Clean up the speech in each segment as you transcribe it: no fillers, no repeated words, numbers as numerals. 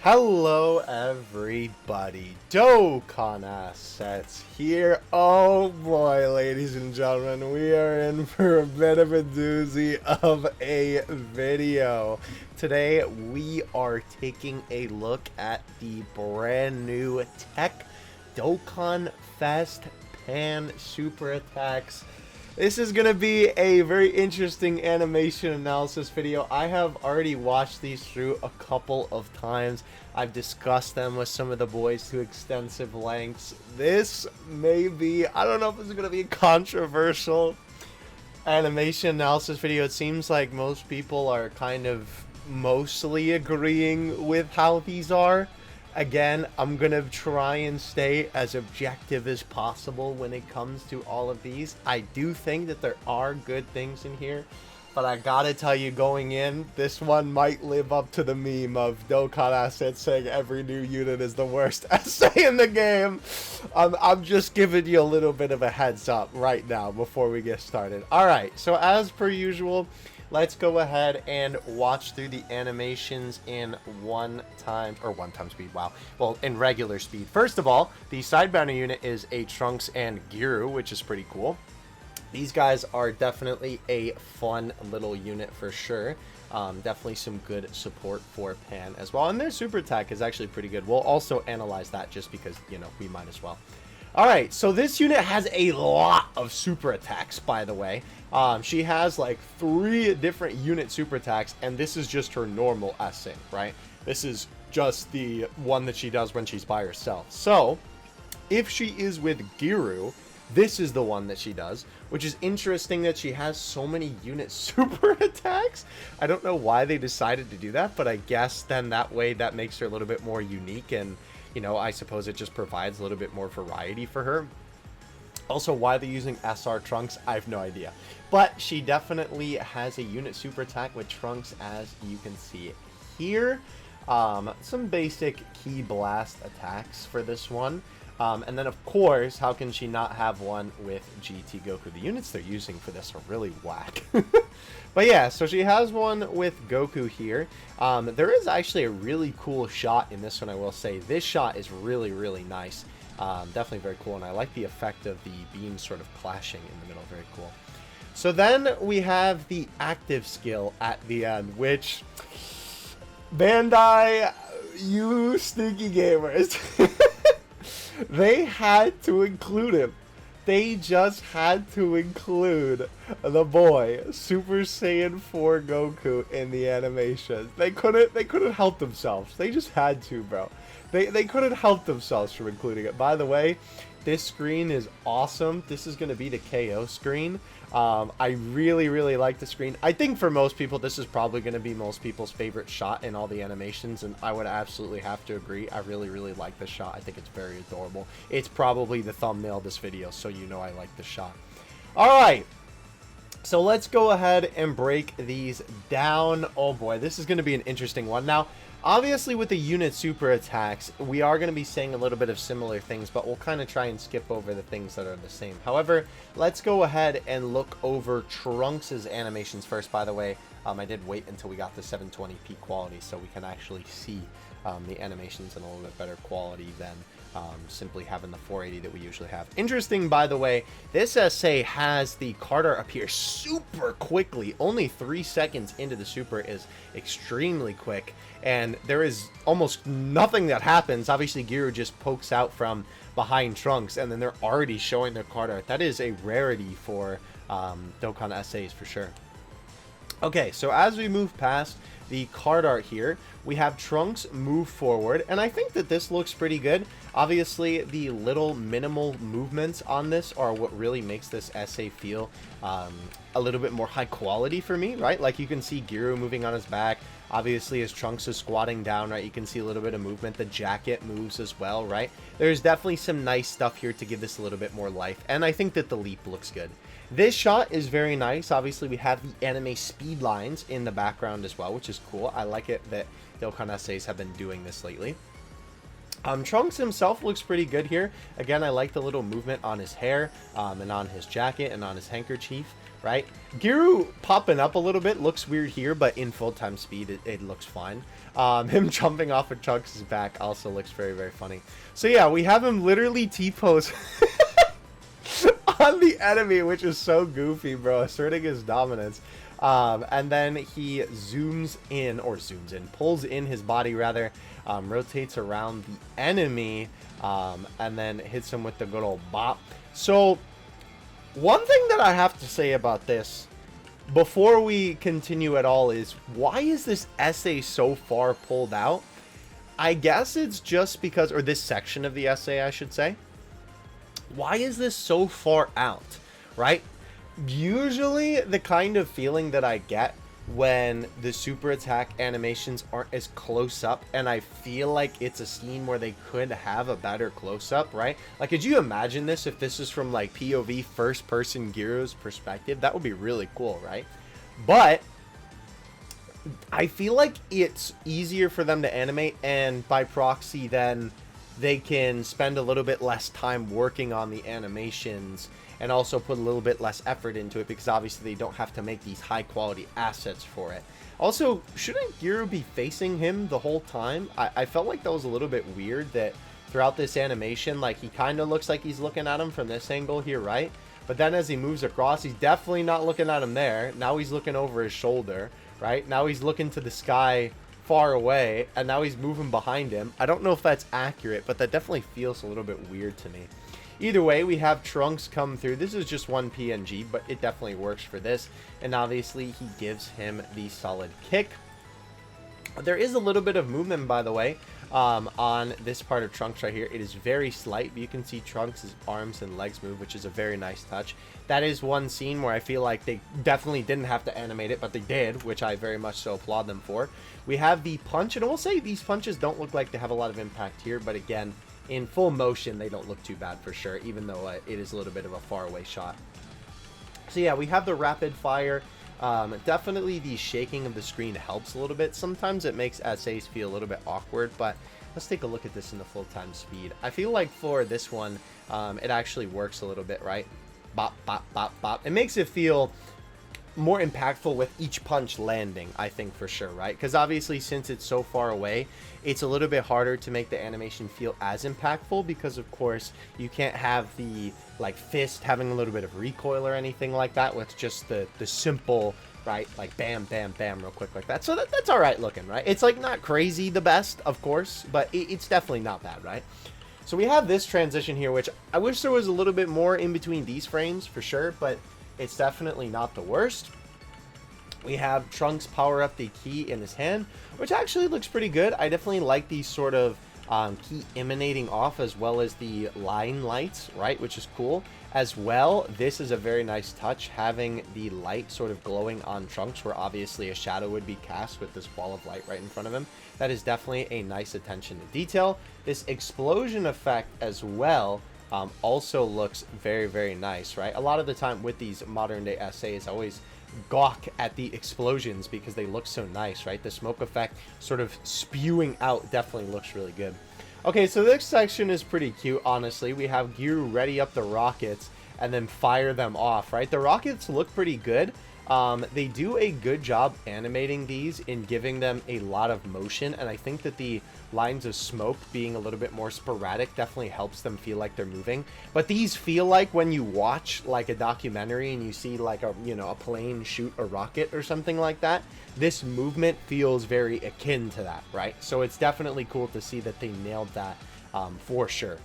Hello everybody, Dokkan Assets here. Oh boy, ladies and gentlemen, we are in for a bit of a doozy of a video. Today we are taking a look at the brand new tech Dokkan Fest Pan Super Attacks. This is going to be a very interesting animation analysis video. I have already watched these through a couple of times. I've discussed them with some of the boys to extensive lengths. This may be, I don't know if this is going to be a controversial animation analysis video. It seems like most people are kind of mostly agreeing with how these are. Again, I'm going to try and stay as objective as possible when it comes to all of these. I do think that there are good things in here, but I gotta tell you, going in, this one might live up to the meme of Dokkan Assets saying every new unit is the worst essay in the game. I'm just giving you a little bit of a heads up right now before we get started. Alright, so as per usual, let's go ahead and watch through the animations in one time speed. Wow. Well, in regular speed. First of all, the sidebounder unit is a Trunks and Giru, which is pretty cool. These guys are definitely a fun little unit for sure. Definitely some good support for Pan as well. And their super attack is actually pretty good. We'll also analyze that just because, you know, we might as well. Alright, so this unit has a lot of super attacks, by the way. She has like 3 different unit super attacks, and this is just her normal essay, right? This is just the one that she does when she's by herself. So, if she is with Giru, this is the one that she does, which is interesting that she has so many unit super attacks. I don't know why they decided to do that, but I guess then that way that makes her a little bit more unique, and you know, I suppose it just provides a little bit more variety for her. Also, why they're using SR Trunks, I have no idea. But she definitely has a unit super attack with Trunks, as you can see here. Some basic Ki Blast attacks for this one. And then, of course, how can she not have one with GT Goku? The units they're using for this are really whack. But yeah, so she has one with Goku here. There is actually a really cool shot in this one, I will say. This shot is really, really nice. Definitely very cool, and I like the effect of the beams sort of clashing in the middle. Very cool. So then we have the active skill at the end, which... Bandai, you sneaky gamers. They had to include him. They just had to include the boy, Super Saiyan 4 Goku, in the animation. They couldn't help themselves. They just had to, bro. They couldn't help themselves from including it. By the way, this screen is awesome. This is going to be the KO screen. I really, really like the screen. I think for most people, this is probably going to be most people's favorite shot in all the animations, and I would absolutely have to agree. I really, really like this shot. I think it's very adorable. It's probably the thumbnail of this video, so you know I like the shot. Alright, so let's go ahead and break these down. Oh boy, this is going to be an interesting one. Now, obviously, with the unit super attacks, we are going to be saying a little bit of similar things, but we'll kind of try and skip over the things that are the same. However, let's go ahead and look over Trunks' animations first, by the way. I did wait until we got the 720p quality so we can actually see the animations in a little bit better quality than simply having the 480 that we usually have. Interesting, by the way, this essay has the card art appear super quickly. Only 3 seconds into the super is extremely quick, and there is almost nothing that happens. Obviously, Giru just pokes out from behind Trunks, and then they're already showing their card art. That is a rarity for Dokkan essays for sure. Okay, so as we move past the card art here, we have Trunks move forward, and I think that this looks pretty good. Obviously, the little minimal movements on this are what really makes this essay feel a little bit more high quality for me, right? Like you can see Giru moving on his back. Obviously, as Trunks is squatting down, right, you can see a little bit of movement. The jacket moves as well, right? There's definitely some nice stuff here to give this a little bit more life, and I think that the leap looks good. This shot is very nice. Obviously, we have the anime speed lines in the background as well, which is cool. I like it that Dokkan essays have been doing this lately. Trunks himself looks pretty good here. Again, I like the little movement on his hair and on his jacket and on his handkerchief. right? Giru popping up a little bit looks weird here, but in full-time speed, it looks fine. Him jumping off of Trunks' back also looks very, very funny. So yeah, we have him literally T-pose on the enemy, which is so goofy, bro, asserting his dominance. And then he zooms in, pulls in his body rather, rotates around the enemy, and then hits him with the good old bop. So one thing that I have to say about this before we continue at all is, why is this essay so far pulled out? I guess it's just because, or this section of the essay, I should say. Why is this so far out, right? Usually the kind of feeling that I get when the super attack animations aren't as close up, and I feel like it's a scene where they could have a better close up, right? Like, could you imagine this if this is from like POV first person Giru's perspective? That would be really cool, right? But I feel like it's easier for them to animate, and by proxy then they can spend a little bit less time working on the animations and also put a little bit less effort into it, because obviously they don't have to make these high quality assets for it. Also, shouldn't Giru be facing him the whole time? I felt like that was a little bit weird, that throughout this animation, like, he kind of looks like he's looking at him from this angle here, right? But then as he moves across, he's definitely not looking at him there. Now he's looking over his shoulder, right? Now he's looking to the sky far away, and now he's moving behind him. I don't know if that's accurate, but that definitely feels a little bit weird to me. Either way, we have Trunks come through. This is just one PNG, but it definitely works for this. And obviously, he gives him the solid kick. There is a little bit of movement, by the way, on this part of Trunks right here. It is very slight, but you can see Trunks' arms and legs move, which is a very nice touch. That is one scene where I feel like they definitely didn't have to animate it, but they did, which I very much so applaud them for. We have the punch, and I will say these punches don't look like they have a lot of impact here, but again, in full motion, they don't look too bad for sure, even though it is a little bit of a faraway shot. So yeah, we have the rapid fire. Definitely the shaking of the screen helps a little bit. Sometimes it makes essays feel a little bit awkward, but let's take a look at this in the full-time speed. I feel like for this one, it actually works a little bit, right? Bop, bop, bop, bop. It makes it feel more impactful with each punch landing, I think, for sure, right? Because obviously, since it's so far away, it's a little bit harder to make the animation feel as impactful, because of course you can't have the like fist having a little bit of recoil or anything like that with just the simple, right, like bam bam bam real quick like that. So that's all right looking, right? It's like not crazy the best, of course, but it's definitely not bad, right? So we have this transition here, which I wish there was a little bit more in between these frames for sure, but it's definitely not the worst. We have Trunks power up the key in his hand, which actually looks pretty good. I definitely like these sort of key emanating off, as well as the line lights, right, which is cool. As well, this is a very nice touch, having the light sort of glowing on Trunks, where obviously a shadow would be cast with this ball of light right in front of him. That is definitely a nice attention to detail. This explosion effect as well also looks very, very nice, right? A lot of the time with these modern day essays, I always gawk at the explosions because they look so nice, right? The smoke effect sort of spewing out definitely looks really good. Okay, so this section is pretty cute, honestly. We have Giru ready up the rockets and then fire them off, right? The rockets look pretty good. They do a good job animating these in giving them a lot of motion, and I think that the lines of smoke being a little bit more sporadic definitely helps them feel like they're moving. But these feel like when you watch like a documentary and you see like a, you know, a plane shoot a rocket or something like that, this movement feels very akin to that, right? So it's definitely cool to see that they nailed that for sure.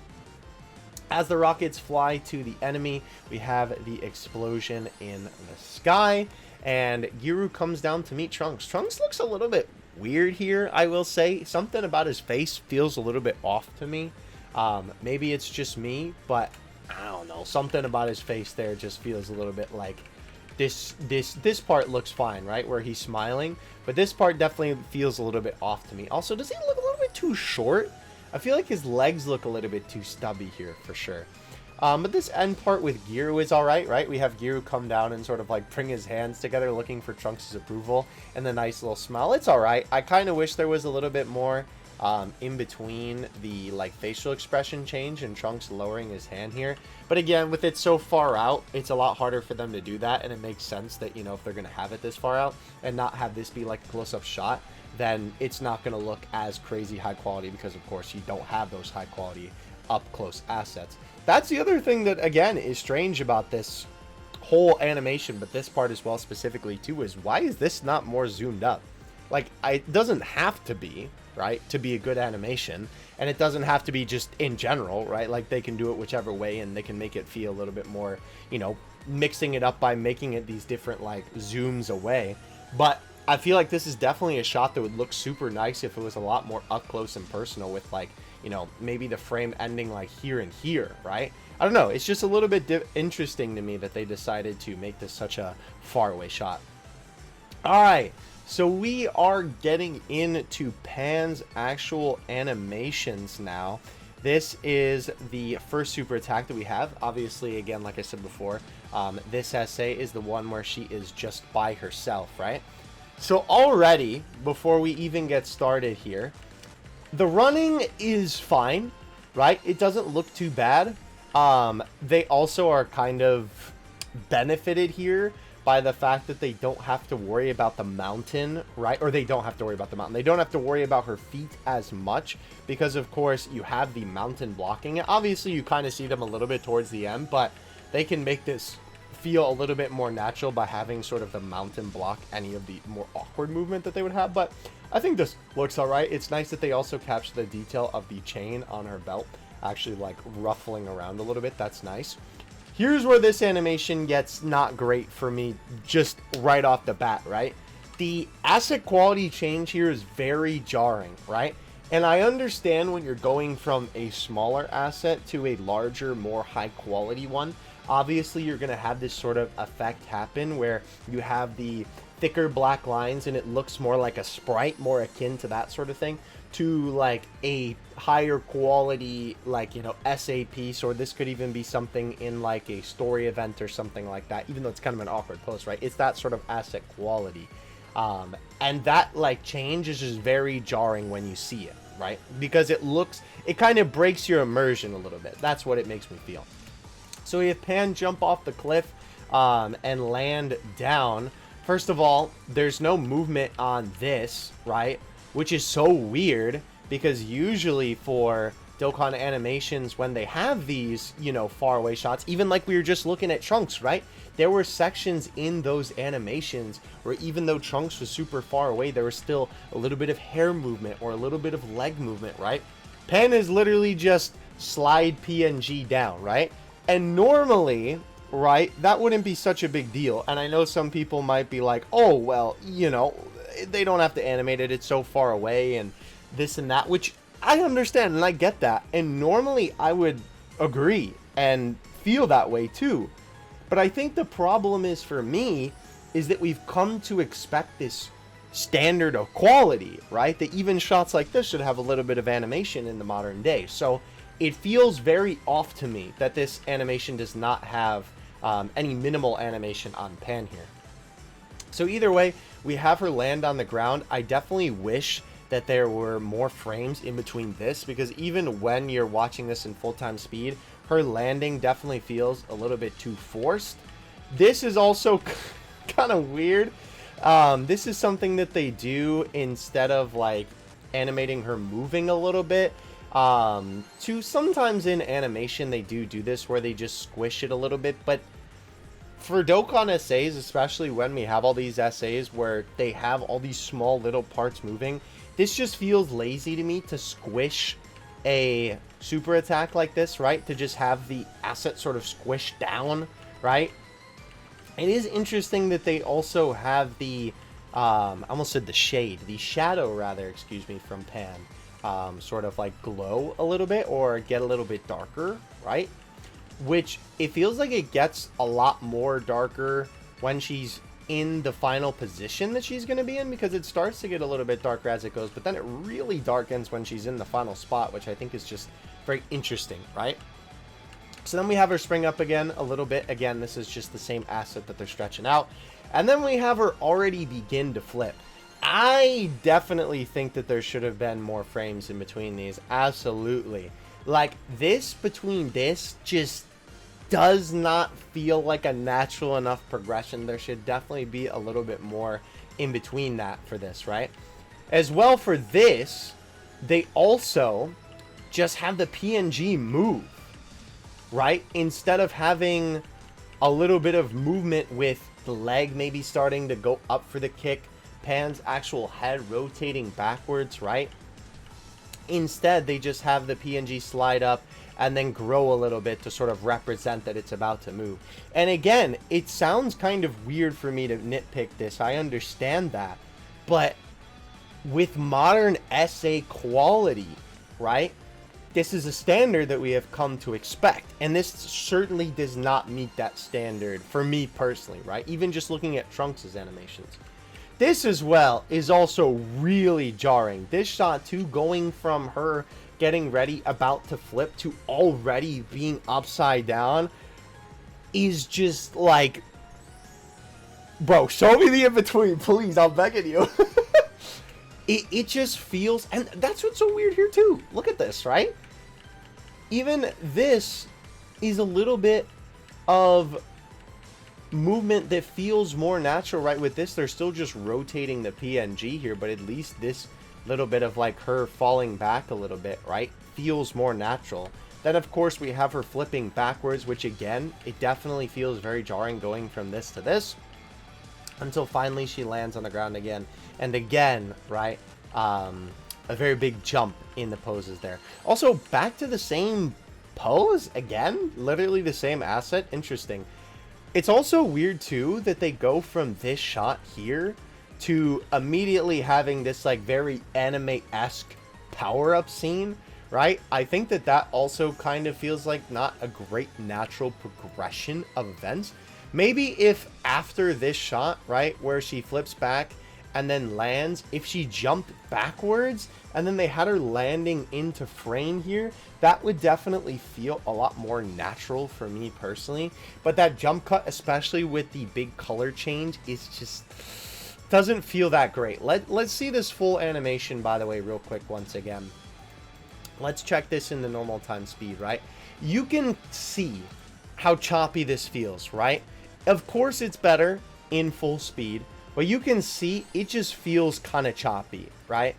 As the rockets fly to the enemy, we have the explosion in the sky, and Giru comes down to meet Trunks. Trunks looks a little bit weird here, I will say. Something about his face feels a little bit off to me. Maybe it's just me, but I don't know. Something about his face there just feels a little bit like this part looks fine, right? Where he's smiling, but this part definitely feels a little bit off to me. Also, does he look a little bit too short? I feel like his legs look a little bit too stubby here for sure. But this end part with Giru is alright, right? We have Giru come down and sort of like bring his hands together looking for Trunks' approval and the nice little smile. It's alright. I kind of wish there was a little bit more in between the like facial expression change and Trunks lowering his hand here. But again, with it so far out, it's a lot harder for them to do that, and it makes sense that, you know, if they're going to have it this far out and not have this be like a close-up shot, then it's not going to look as crazy high quality, because of course you don't have those high quality up close assets. That's the other thing that again is strange about this whole animation, but this part as well specifically too, is why is this not more zoomed up? Like, it doesn't have to be, right, to be a good animation, and it doesn't have to be just in general, right? Like, they can do it whichever way, and they can make it feel a little bit more, you know, mixing it up by making it these different like zooms away. But I feel like this is definitely a shot that would look super nice if it was a lot more up close and personal, with like, you know, maybe the frame ending like here and here, right? I don't know. It's just a little bit interesting to me that they decided to make this such a far away shot. All right. So we are getting into Pan's actual animations now. This is the first super attack that we have. Obviously, again, like I said before, this essay is the one where she is just by herself, right? So already, before we even get started here, the running is fine, right? It doesn't look too bad. They also are kind of benefited here by the fact that they don't have to worry about the mountain, right? Or they don't have to worry about the mountain. They don't have to worry about her feet as much, because of course you have the mountain blocking it. Obviously you kind of see them a little bit towards the end, but they can make this feel a little bit more natural by having sort of the mountain block any of the more awkward movement that they would have. But I think this looks all right. It's nice that they also capture the detail of the chain on her belt actually like ruffling around a little bit. That's nice. Here's where this animation gets not great for me just right off the bat, right? The asset quality change here is very jarring, right? And I understand when you're going from a smaller asset to a larger, more high quality one. Obviously, you're going to have this sort of effect happen where you have the thicker black lines and it looks more like a sprite, more akin to that sort of thing, to like a higher quality, like, you know, SAP. Or this could even be something in like a story event or something like that, even though it's kind of an awkward post, right? It's that sort of asset quality. And that like change is just very jarring when you see it, right? Because it kind of breaks your immersion a little bit. That's what it makes me feel. So we have Pan jump off the cliff and land down. First of all, there's no movement on this, right? Which is so weird, because usually for Dokkan animations, when they have these, you know, far away shots, even like we were just looking at Trunks, right? There were sections in those animations where even though Trunks was super far away, there was still a little bit of hair movement or a little bit of leg movement, right? Pan is literally just slide PNG down, right? And normally, right, that wouldn't be such a big deal. And I know some people might be like, oh, well, you know, they don't have to animate it. It's so far away and this and that, which I understand and I get that. And normally I would agree and feel that way too. But I think the problem is, for me, is that we've come to expect this standard of quality, right? That even shots like this should have a little bit of animation in the modern day. So it feels very off to me that this animation does not have any minimal animation on Pan here. So either way, we have her land on the ground. I definitely wish that there were more frames in between this, because even when you're watching this in full-time speed, her landing definitely feels a little bit too forced. This is also kind of weird. This is something that they do instead of like animating her moving a little bit. To sometimes in animation they do this where they just squish it a little bit, but for Dokkan essays, especially when we have all these essays where they have all these small little parts moving, this just feels lazy to me to squish a super attack like this, right? To just have the asset sort of squished down, right? It is interesting that they also have the I almost said the shadow rather, excuse me, from Pan, sort of like glow a little bit or get a little bit darker, right? Which it feels like it gets a lot more darker when she's in the final position that she's going to be in, because it starts to get a little bit darker as it goes, but then it really darkens when she's in the final spot, which I think is just very interesting, right? So then we have her spring up again a little bit. Again, this is just the same asset that they're stretching out. And then we have her already begin to flip. I definitely think that there should have been more frames in between these. Absolutely. Like, this between this just does not feel like a natural enough progression. There should definitely be a little bit more in between that for this, right? As well, for this, they also just have the PNG move, right? Instead of having a little bit of movement with the leg maybe starting to go up for the kick, Pan's actual head rotating backwards, right? Instead, they just have the PNG slide up and then grow a little bit to sort of represent that it's about to move. And again, it sounds kind of weird for me to nitpick this. I understand that. But with modern SA quality, right? This is a standard that we have come to expect. And this certainly does not meet that standard for me personally, right? Even just looking at Trunks' animations. This as well is also really jarring. This shot too, going from her getting ready, about to flip, to already being upside down, is just like, bro, show me the in-between, please, I'm begging you. It just feels, and that's what's so weird here too. Look at this, right? Even this is a little bit of movement that feels more natural, right? With this, they're still just rotating the PNG here, but at least this little bit of like her falling back a little bit, right, feels more natural. Then of course we have her flipping backwards, which again, it definitely feels very jarring going from this to this, until finally she lands on the ground again and again, right? A very big jump in the poses there. Also, back to the same pose again, literally the same asset. Interesting. It's also weird too that they go from this shot here to immediately having this like very anime-esque power-up scene, right? I think that that also kind of feels like not a great natural progression of events. Maybe if after this shot, right, where she flips back and then lands, if she jumped backwards and then they had her landing into frame here, that would definitely feel a lot more natural for me personally. But that jump cut, especially with the big color change, is just doesn't feel that great. Let's see this full animation, by the way, real quick once again. Let's check this in the normal time speed, right? You can see how choppy this feels, right? Of course it's better in full speed, but you can see it just feels kind of choppy, right?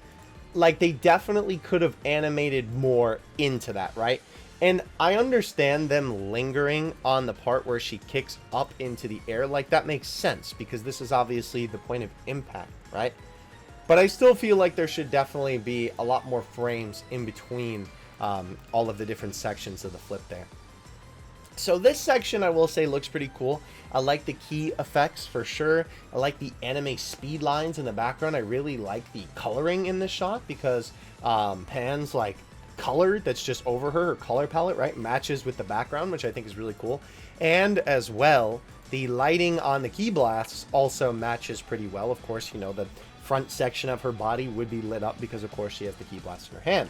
Like they definitely could have animated more into that, right? And I understand them lingering on the part where she kicks up into the air. Like, that makes sense because this is obviously the point of impact, right? But I still feel like there should definitely be a lot more frames in between all of the different sections of the flip there. So this section, I will say, looks pretty cool. I like the key effects for sure. I like the anime speed lines in the background. I really like the coloring in this shot because Pan's like color that's just over her color palette, right, matches with the background, which I think is really cool. And as well, the lighting on the key blasts also matches pretty well. Of course, you know, the front section of her body would be lit up because of course she has the key blast in her hand.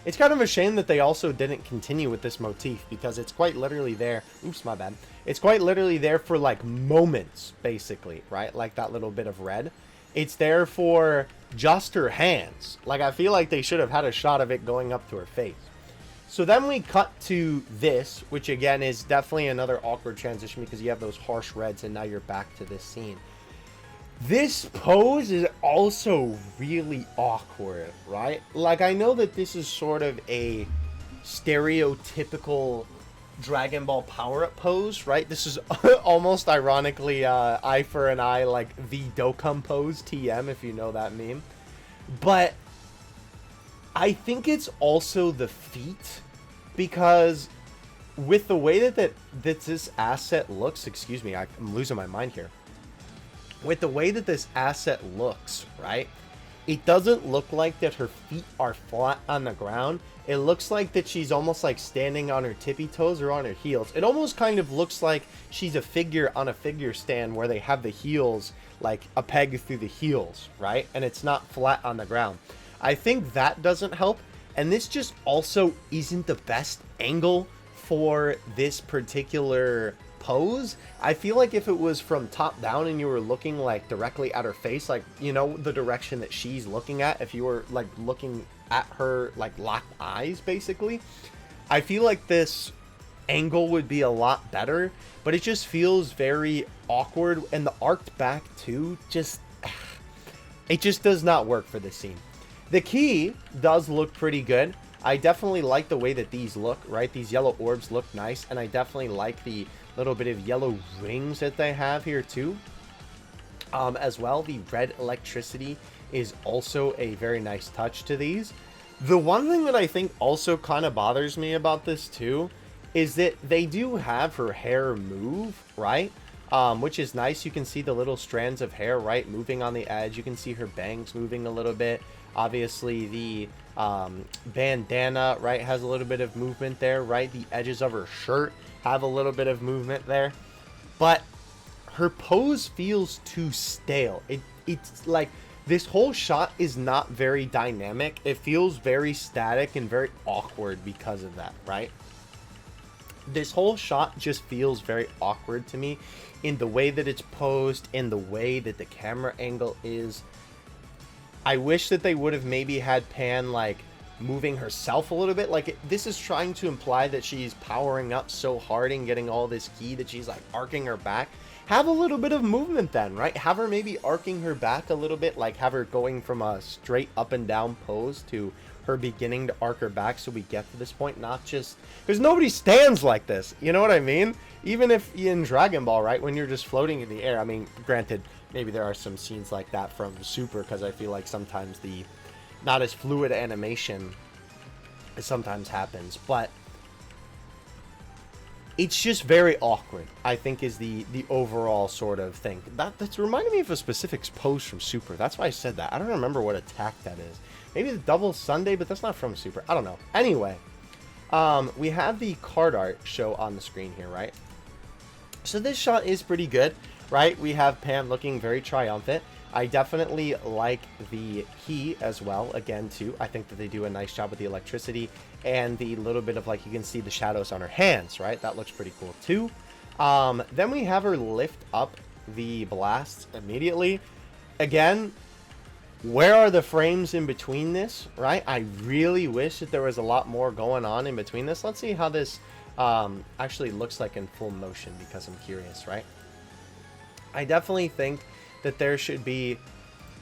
It's kind of a shame that they also didn't continue with this motif because it's quite literally there. Oops, my bad. It's quite literally there for like moments, basically, right? Like that little bit of red. It's there for just her hands. Like, I feel like they should have had a shot of it going up to her face. So then we cut to this, which again is definitely another awkward transition because you have those harsh reds and now you're back to this scene. This pose is also really awkward, right? Like, I know that this is sort of a stereotypical Dragon Ball power-up pose, right? This is almost ironically eye for an eye, like the Dokkan pose, TM, if you know that meme. But I think it's also the feet, because with the way that this asset looks, excuse me, I'm losing my mind here. With the way that this asset looks, right? It doesn't look like that her feet are flat on the ground. It looks like that she's almost like standing on her tippy toes or on her heels. It almost kind of looks like she's a figure on a figure stand where they have the heels, like a peg through the heels, right? And it's not flat on the ground. I think that doesn't help. And this just also isn't the best angle for this particular pose, I feel like if it was from top down and you were looking like directly at her face, like, you know, the direction that she's looking at, if you were like looking at her like locked eyes basically, I feel like this angle would be a lot better, but it just feels very awkward, and the arced back too, just it just does not work for this scene. The key does look pretty good. I definitely like the way that these look, right? These yellow orbs look nice, and I definitely like the little bit of yellow rings that they have here too. As well, the red electricity is also a very nice touch to these. The one thing that I think also kind of bothers me about this too is that they do have her hair move, right? Which is nice. You can see the little strands of hair, right, moving on the edge. You can see her bangs moving a little bit. Obviously, the bandana, right, has a little bit of movement there, right? The edges of her shirt have a little bit of movement there. But her pose feels too stale. It's like this whole shot is not very dynamic. It feels very static and very awkward because of that, right? This whole shot just feels very awkward to me in the way that it's posed, in the way that the camera angle is. I wish that they would have maybe had Pan like moving herself a little bit. Like this is trying to imply that she's powering up so hard and getting all this ki that she's like arcing her back. Have a little bit of movement then, right? Have her maybe arcing her back a little bit, like have her going from a straight up and down pose to her beginning to arc her back so we get to this point, not just because nobody stands like this, you know what I mean? Even if in Dragon Ball, right, when you're just floating in the air, I mean, granted, maybe there are some scenes like that from Super, because I feel like sometimes the not as fluid animation sometimes happens, but it's just very awkward, I think, is the overall sort of thing. That's reminding me of a specific pose from Super. That's why I said that. I don't remember what attack that is. Maybe the double Sunday, but that's not from Super. I don't know. Anyway, we have the card art show on the screen here, right? So this shot is pretty good, right? We have Pan looking very triumphant. I definitely like the key as well, again, too. I think that they do a nice job with the electricity and the little bit of, like, you can see the shadows on her hands, right? That looks pretty cool, too. Then we have her lift up the blast immediately. Again, where are the frames in between this, right? I really wish that there was a lot more going on in between this. Let's see how this actually looks like in full motion, because I'm curious, right? I definitely think that there should be,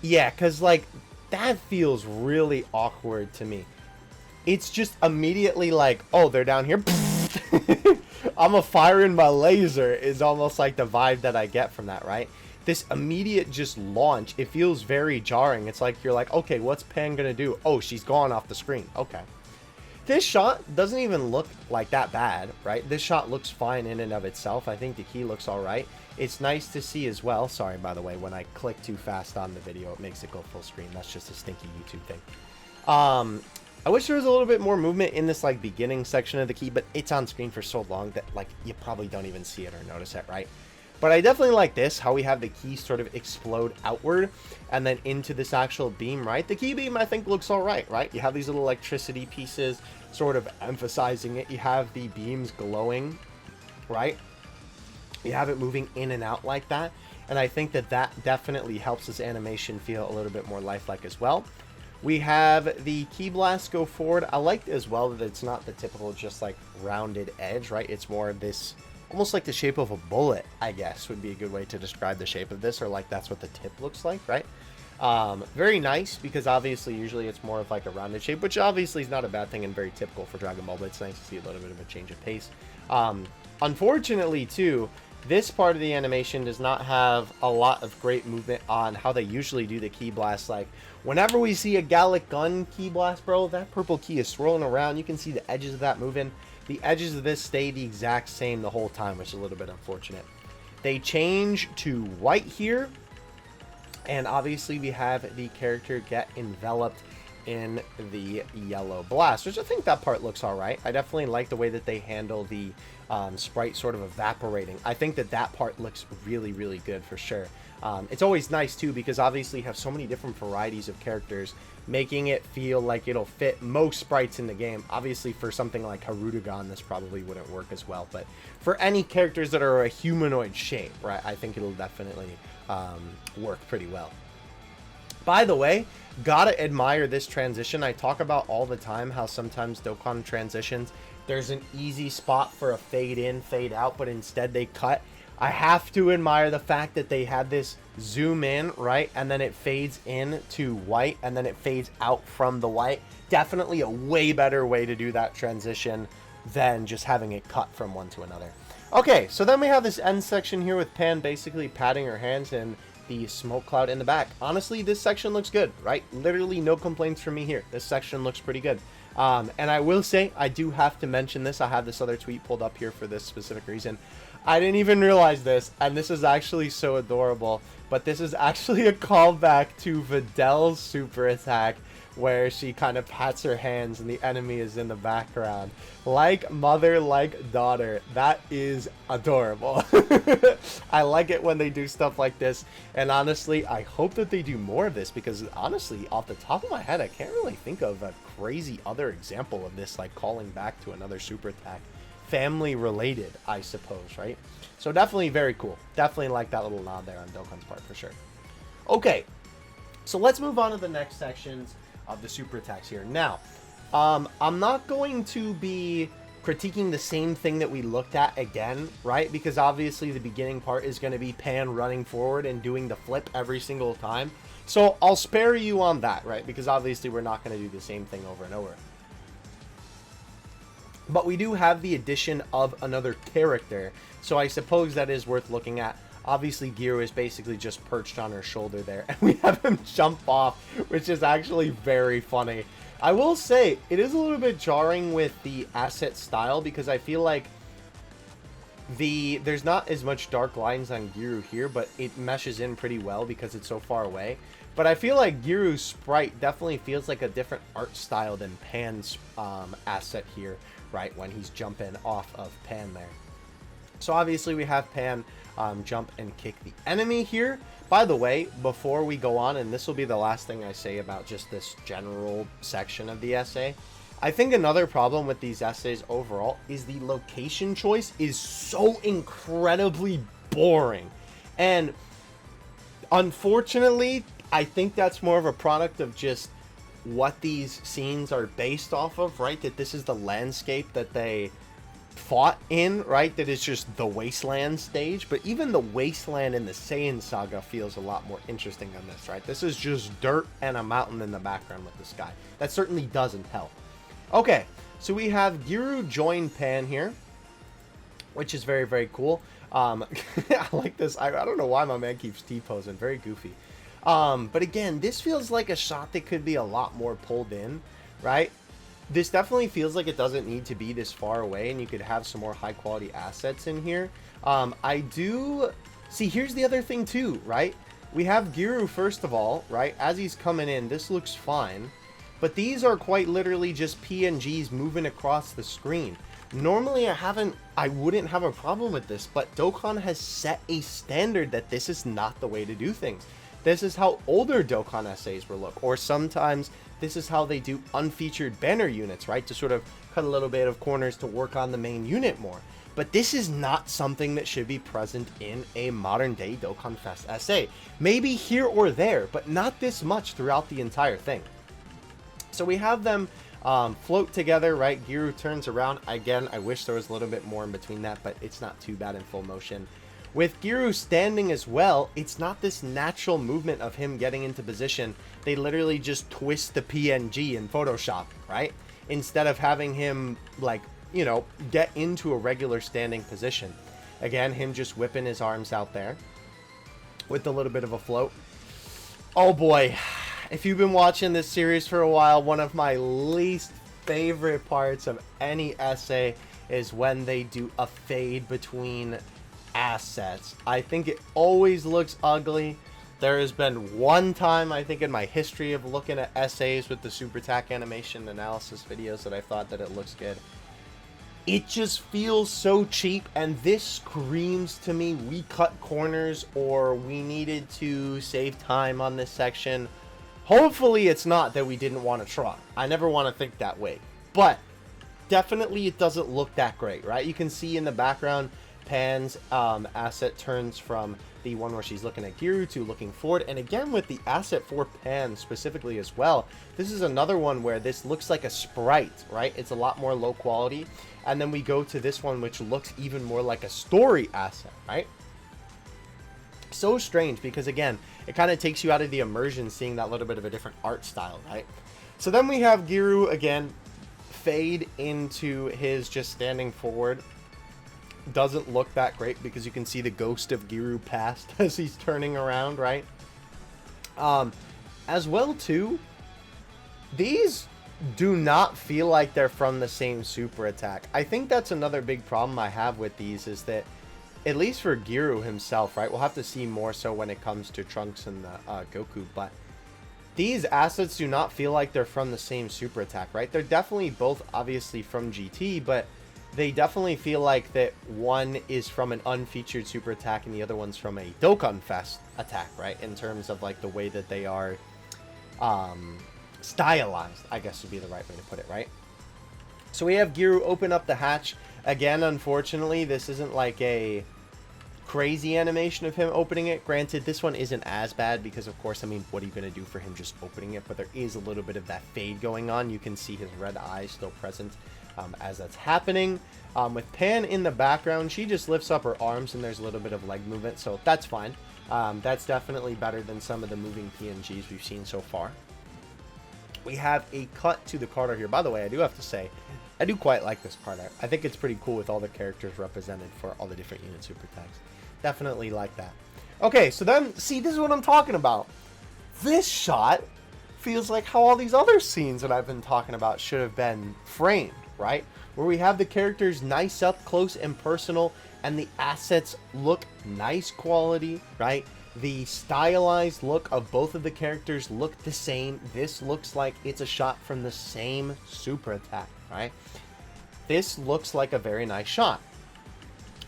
yeah, because like that feels really awkward to me. It's just immediately like, oh, they're down here. I'm a firing my laser is almost like the vibe that I get from that, right? This immediate just launch, it feels very jarring. It's like you're like, okay, what's Pan gonna do? Oh, she's gone off the screen. Okay. This shot doesn't even look like that bad, right? This shot looks fine in and of itself. I think the key looks all right. It's nice to see as well. Sorry, by the way, when I click too fast on the video, it makes it go full screen. That's just a stinky YouTube thing. I wish there was a little bit more movement in this like beginning section of the key, but it's on screen for so long that like you probably don't even see it or notice it, right? But I definitely like this, how we have the key sort of explode outward and then into this actual beam, right? The key beam, I think, looks all right, right? You have these little electricity pieces sort of emphasizing it. You have the beams glowing, right? You have it moving in and out like that. And I think that that definitely helps this animation feel a little bit more lifelike as well. We have the key blast go forward. I like as well that it's not the typical just like rounded edge, right? It's more of this, almost like the shape of a bullet, I guess, would be a good way to describe the shape of this, or like that's what the tip looks like, right? Very nice, because obviously usually it's more of like a rounded shape, which obviously is not a bad thing and very typical for Dragon Ball, but it's nice to see a little bit of a change of pace. Unfortunately, too, this part of the animation does not have a lot of great movement on how they usually do the key blast. Like, whenever we see a Gallic Gun key blast, bro, that purple key is swirling around. You can see the edges of that moving. The edges of this stay the exact same the whole time, which is a little bit unfortunate. They change to white here, and obviously we have the character get enveloped in the yellow blast, which I think that part looks all right. I definitely like the way that they handle the sprite sort of evaporating. I think that that part looks really, really good for sure. It's always nice too, because obviously you have so many different varieties of characters, making it feel like it'll fit most sprites in the game. Obviously for something like Harudagon, this probably wouldn't work as well, but for any characters that are a humanoid shape, right, I think it'll definitely work pretty well. By the way, gotta admire this transition. I talk about all the time how sometimes Dokkan transitions, there's an easy spot for a fade in, fade out, but instead they cut. I have to admire the fact that they had this zoom in, right? And then it fades in to white, and then it fades out from the white. Definitely a way better way to do that transition than just having it cut from one to another. Okay, so then we have this end section here with Pan basically patting her hands and the smoke cloud in the back. Honestly, this section looks good, right? Literally no complaints from me here. This section looks pretty good. And I will say, I do have to mention this. I have this other tweet pulled up here for this specific reason. I didn't even realize this, and this is actually so adorable, but this is actually a callback to Videl's super attack, where she kind of pats her hands and the enemy is in the background. Like mother, like daughter. That is adorable. I like it when they do stuff like this, and honestly, I hope that they do more of this, because honestly, off the top of my head, I can't really think of a crazy other example of this, like calling back to another super attack. Family related, I suppose, right? So definitely very cool. Definitely like that little nod there on Dokkan's part for sure. Okay, so let's move on to the next sections of the super attacks here. Now, I'm not going to be critiquing the same thing that we looked at again, right? Because obviously the beginning part is going to be Pan running forward and doing the flip every single time. So I'll spare you on that, right? Because obviously we're not going to do the same thing over and over. But we do have the addition of another character, so I suppose that is worth looking at. Obviously, Giru is basically just perched on her shoulder there, and we have him jump off, which is actually very funny. I will say, it is a little bit jarring with the asset style, because I feel like there's not as much dark lines on Giru here, but it meshes in pretty well because it's so far away. But I feel like Giru's sprite definitely feels like a different art style than Pan's asset here, right, when he's jumping off of Pan there. So obviously we have Pan jump and kick the enemy here. By the way, before we go on, and this will be the last thing I say about just this general section of the essay, I think another problem with these essays overall is the location choice is so incredibly boring. And unfortunately, I think that's more of a product of just what these scenes are based off of, right? That this is the landscape that they fought in, right? That is just the wasteland stage. But even the wasteland in the Saiyan saga feels a lot more interesting than this, right? This is just dirt and a mountain in the background with the sky. That certainly doesn't help. Okay, so we have Giru join Pan here, which is very, very cool. I like this. I don't know why my man keeps T-posing. Very goofy. But again, this feels like a shot that could be a lot more pulled in, right? This definitely feels like it doesn't need to be this far away, and you could have some more high quality assets in here. I do see, here's the other thing too, right? We have Giru first of all, right? As he's coming in, this looks fine, but these are quite literally just PNGs moving across the screen. Normally I wouldn't have a problem with this, but Dokkan has set a standard that this is not the way to do things. This is how older Dokkan essays will look, or sometimes this is how they do unfeatured banner units, right? To sort of cut a little bit of corners to work on the main unit more. But this is not something that should be present in a modern day Dokkan Fest essay. Maybe here or there, but not this much throughout the entire thing. So we have them float together, right? Giru turns around. Again, I wish there was a little bit more in between that, but it's not too bad in full motion. With Giru standing as well, it's not this natural movement of him getting into position. They literally just twist the PNG in Photoshop, right? Instead of having him, like, you know, get into a regular standing position. Again, him just whipping his arms out there with a little bit of a float. Oh boy. If you've been watching this series for a while, one of my least favorite parts of any essay is when they do a fade between assets. I think it always looks ugly. There has been one time, I think, in my history of looking at essays with the super attack animation analysis videos that I thought that it looks good. It just feels so cheap, and this screams to me we cut corners or we needed to save time on this section. Hopefully it's not that we didn't want to try. I never want to think that way. But definitely it doesn't look that great, right? You can see in the background Pan's asset turns from the one where she's looking at Giru to looking forward. And again, with the asset for Pan specifically as well, this is another one where this looks like a sprite, right? It's a lot more low quality. And then we go to this one, which looks even more like a story asset, right? So strange, because again, it kind of takes you out of the immersion seeing that little bit of a different art style, right? So then we have Giru again fade into his just standing forward. Doesn't look that great because you can see the ghost of Giru past as he's turning around, right? As well too, these do not feel like they're from the same super attack. I think that's another big problem I have with these, is that at least for Giru himself, right? We'll have to see more so when it comes to Trunks and Goku, but these assets do not feel like they're from the same super attack, right? They're definitely both obviously from GT, but they definitely feel like that one is from an unfeatured super attack and the other one's from a Dokkan Fest attack, right? In terms of like the way that they are stylized, I guess would be the right way to put it, right? So we have Giru open up the hatch. Again, unfortunately, this isn't like a crazy animation of him opening it. Granted, this one isn't as bad because, of course, I mean, what are you going to do for him just opening it? But there is a little bit of that fade going on. You can see his red eyes still present as that's happening. With Pan in the background, she just lifts up her arms and there's a little bit of leg movement, so that's fine. That's definitely better than some of the moving PNGs we've seen so far. We have a cut to the card art here. By the way, I do have to say, I do quite like this card art. I think it's pretty cool with all the characters represented for all the different unit super tags. Definitely like that. Okay, so then, see, this is what I'm talking about. This shot feels like how all these other scenes that I've been talking about should have been framed, right? Where we have the characters nice up close and personal, and the assets look nice quality, right? The stylized look of both of the characters look the same. This looks like it's a shot from the same super attack, right? This looks like a very nice shot.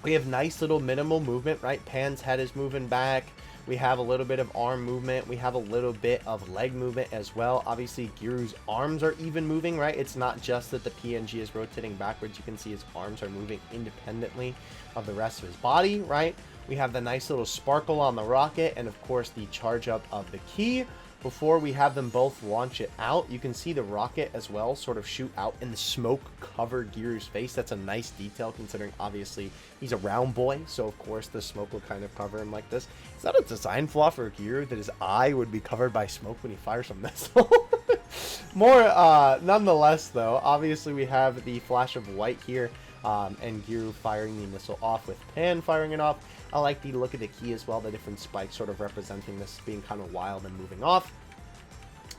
We have nice little minimal movement, right? Pan's head is moving back. We have a little bit of arm movement. We have a little bit of leg movement as well. Obviously, Giru's arms are even moving, right? It's not just that the PNG is rotating backwards. You can see his arms are moving independently of the rest of his body, right? We have the nice little sparkle on the rocket, and of course the charge up of the key before we have them both launch it out. You can see the rocket as well sort of shoot out and the smoke cover Giru's face. That's a nice detail considering obviously he's a round boy, so of course the smoke will kind of cover him like this. Is that a design flaw for Giru that his eye would be covered by smoke when he fires a missile? More nonetheless though, obviously we have the flash of white here. And Giru firing the missile off with Pan firing it off. I like the look of the key as well, the different spikes sort of representing this being kind of wild and moving off.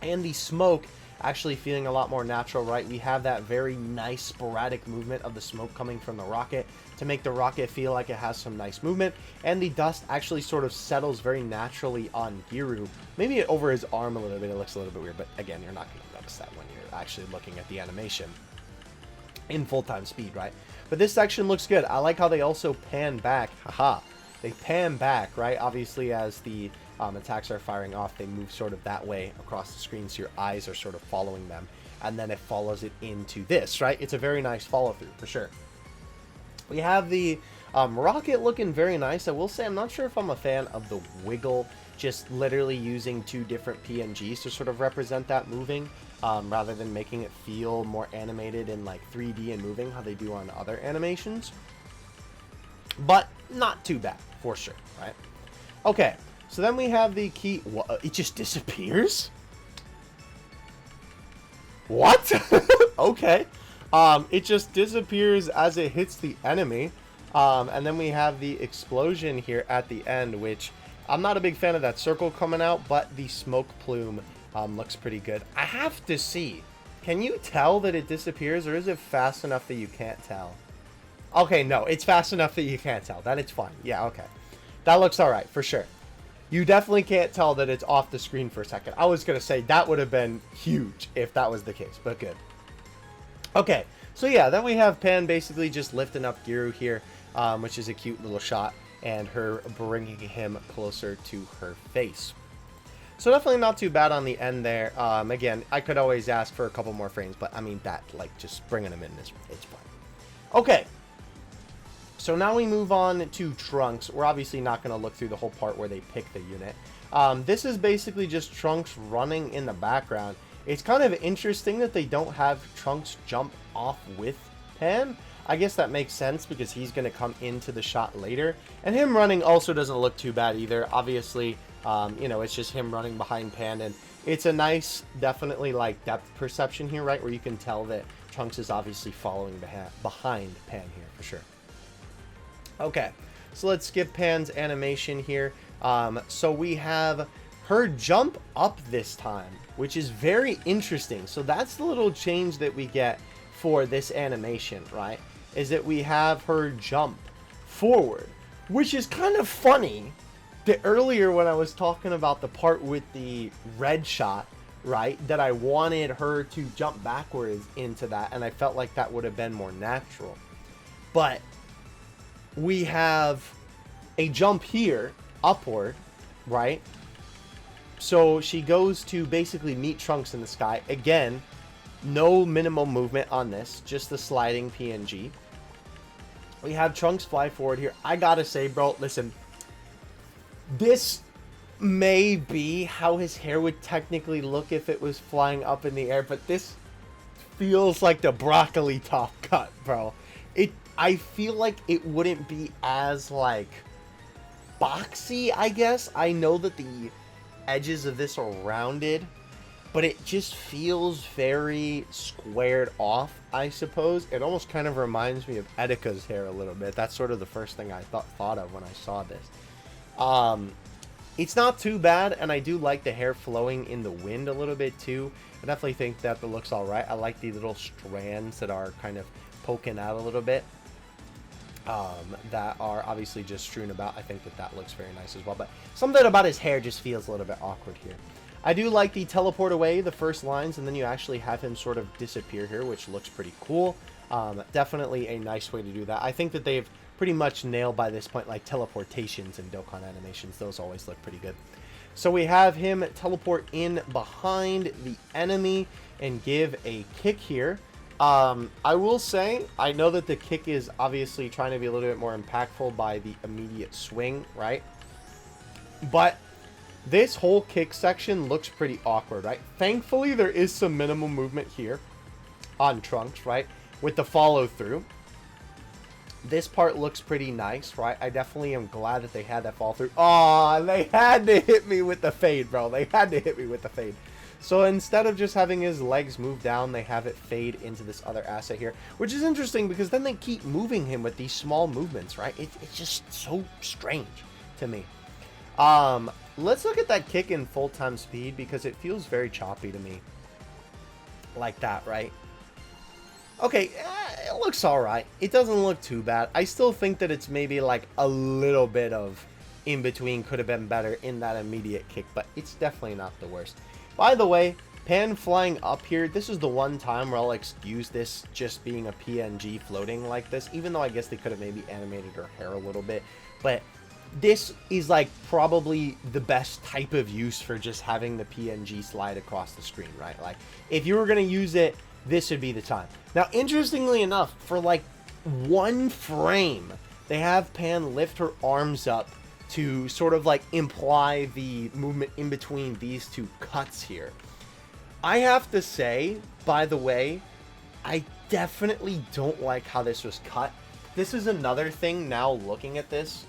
And the smoke actually feeling a lot more natural, right? We have that very nice sporadic movement of the smoke coming from the rocket to make the rocket feel like it has some nice movement. And the dust actually sort of settles very naturally on Giru. Maybe over his arm a little bit, it looks a little bit weird, but again, you're not going to notice that when you're actually looking at the animation in full-time speed, right? But this section looks good. I like how they also pan back. Haha. They pan back, right? Obviously, as the attacks are firing off, they move sort of that way across the screen, so your eyes are sort of following them. And then it follows it into this, right? It's a very nice follow-through, for sure. We have the rocket looking very nice. I will say I'm not sure if I'm a fan of the wiggle, just literally using two different PNGs to sort of represent that moving. Rather than making it feel more animated and like 3D and moving how they do on other animations. But not too bad, for sure, right? Okay, so then we have the key. What? It just disappears? What? Okay. It just disappears as it hits the enemy. And then we have the explosion here at the end, which I'm not a big fan of that circle coming out, but the smoke plume looks pretty good. I have to see. Can you tell that it disappears, or is it fast enough that you can't tell? Okay, no, it's fast enough that you can't tell. That it's fine. Yeah, okay. That looks alright, for sure. You definitely can't tell that it's off the screen for a second. I was going to say that would have been huge if that was the case, but good. Okay, so yeah, then we have Pan basically just lifting up Giru here, which is a cute little shot, and her bringing him closer to her face. So definitely not too bad on the end there. Again, I could always ask for a couple more frames, but I mean, that, like, just bringing them in, it's fine. Okay. So now we move on to Trunks. We're obviously not going to look through the whole part where they pick the unit. This is basically just Trunks running in the background. It's kind of interesting that they don't have Trunks jump off with Pan. I guess that makes sense because he's going to come into the shot later. And him running also doesn't look too bad either. Obviously, you know, it's just him running behind Pan. And it's a nice, definitely, like, depth perception here, right? Where you can tell that Trunks is obviously following behind Pan here, for sure. Okay, so let's skip Pan's animation here. So we have her jump up this time, which is very interesting. So that's the little change that we get for this animation, right? Is that we have her jump forward, which is kind of funny. That earlier when I was talking about the part with the red shot, right, that I wanted her to jump backwards into that, and I felt like that would have been more natural. But we have a jump here, upward, right? So she goes to basically meet Trunks in the sky. Again, no minimal movement on this, just the sliding PNG. We have Trunks fly forward here. I gotta say, bro, listen. This may be how his hair would technically look if it was flying up in the air, but this feels like the broccoli top cut, bro. I feel like it wouldn't be as, like, boxy, I guess. I know that the edges of this are rounded, but it just feels very squared off, I suppose. It almost kind of reminds me of Etika's hair a little bit. That's sort of the first thing I thought of when I saw this. It's not too bad, and I do like the hair flowing in the wind a little bit, too. I definitely think that the looks all right. I like the little strands that are kind of poking out a little bit. That are obviously just strewn about. I think that looks very nice as well, but something about his hair just feels a little bit awkward here. I do like the teleport away, the first lines, and then you actually have him sort of disappear here, which looks pretty cool. Definitely a nice way to do that. I think that they've pretty much nailed by this point, like, teleportations and Dokkan animations. Those always look pretty good. So we have him teleport in behind the enemy and give a kick here. I will say, I know that the kick is obviously trying to be a little bit more impactful by the immediate swing, right? But this whole kick section looks pretty awkward, right? Thankfully, there is some minimal movement here on Trunks, right? With the follow through. This part looks pretty nice, right? I definitely am glad that they had that follow through. Oh, they had to hit me with the fade, bro. They had to hit me with the fade. So instead of just having his legs move down, they have it fade into this other asset here, which is interesting because then they keep moving him with these small movements, right? It's just so strange to me. Let's look at that kick in full-time speed because it feels very choppy to me. Like that, right? Okay, it looks alright. It doesn't look too bad. I still think that it's maybe like a little bit of in-between could have been better in that immediate kick, but it's definitely not the worst. By the way, Pan flying up here, this is the one time where I'll excuse this just being a PNG floating like this, even though I guess they could have maybe animated her hair a little bit. But this is like probably the best type of use for just having the PNG slide across the screen, right? Like, if you were going to use it, this would be the time. Now, interestingly enough, for like one frame, they have Pan lift her arms up to sort of like imply the movement in between these two cuts here. I have to say, by the way, I definitely don't like how this was cut. This is another thing now looking at this.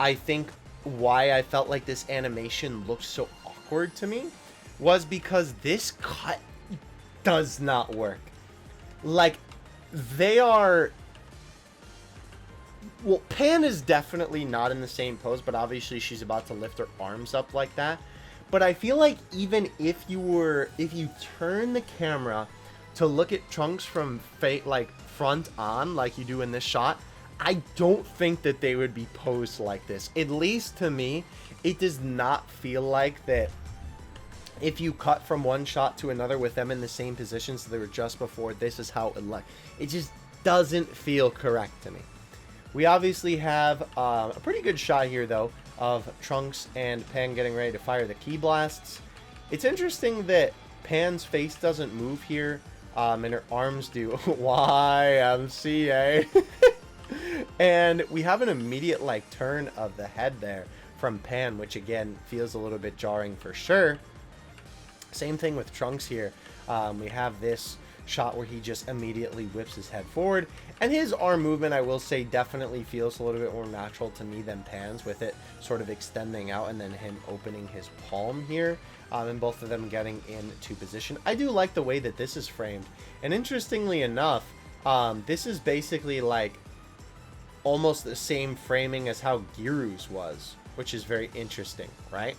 I think why I felt like this animation looked so awkward to me was because this cut does not work. Like, they are... Well, Pan is definitely not in the same pose, but obviously she's about to lift her arms up like that. But I feel like even if you turn the camera to look at Trunks from like front on, like you do in this shot, I don't think that they would be posed like this. At least to me, it does not feel like that if you cut from one shot to another with them in the same position, so they were just before, this is how it looked. It just doesn't feel correct to me. We obviously have a pretty good shot here, though, of Trunks and Pan getting ready to fire the Ki Blasts. It's interesting that Pan's face doesn't move here, and her arms do. YMCA. And we have an immediate, like, turn of the head there from Pan, which, again, feels a little bit jarring for sure. Same thing with Trunks here. We have this shot where he just immediately whips his head forward, and his arm movement, I will say, definitely feels a little bit more natural to me than Pan's, with it sort of extending out and then him opening his palm here, and both of them getting into position. I do like the way that this is framed, and interestingly enough, this is basically like almost the same framing as how Giru's was, which is very interesting, right?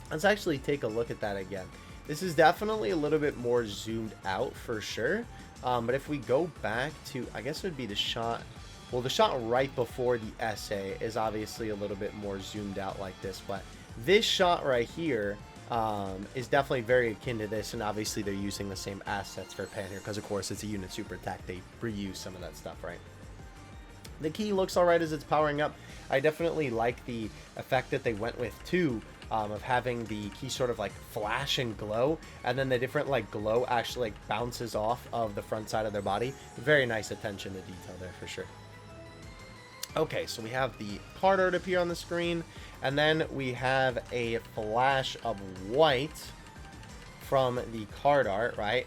Let's actually take a look at that again. This is definitely a little bit more zoomed out for sure. But if we go back to, I guess it would be the shot. Well, the shot right before the essay is obviously a little bit more zoomed out like this. But this shot right here is definitely very akin to this. And obviously they're using the same assets for Pan here, because of course it's a unit super attack. They reuse some of that stuff, right? The Ki looks alright as it's powering up. I definitely like the effect that they went with too. Of having the Ki sort of like flash and glow, and then the different like glow actually like bounces off of the front side of their body. Very nice attention to detail there for sure. Okay, so we have the card art appear on the screen, and then we have a flash of white from the card art, right?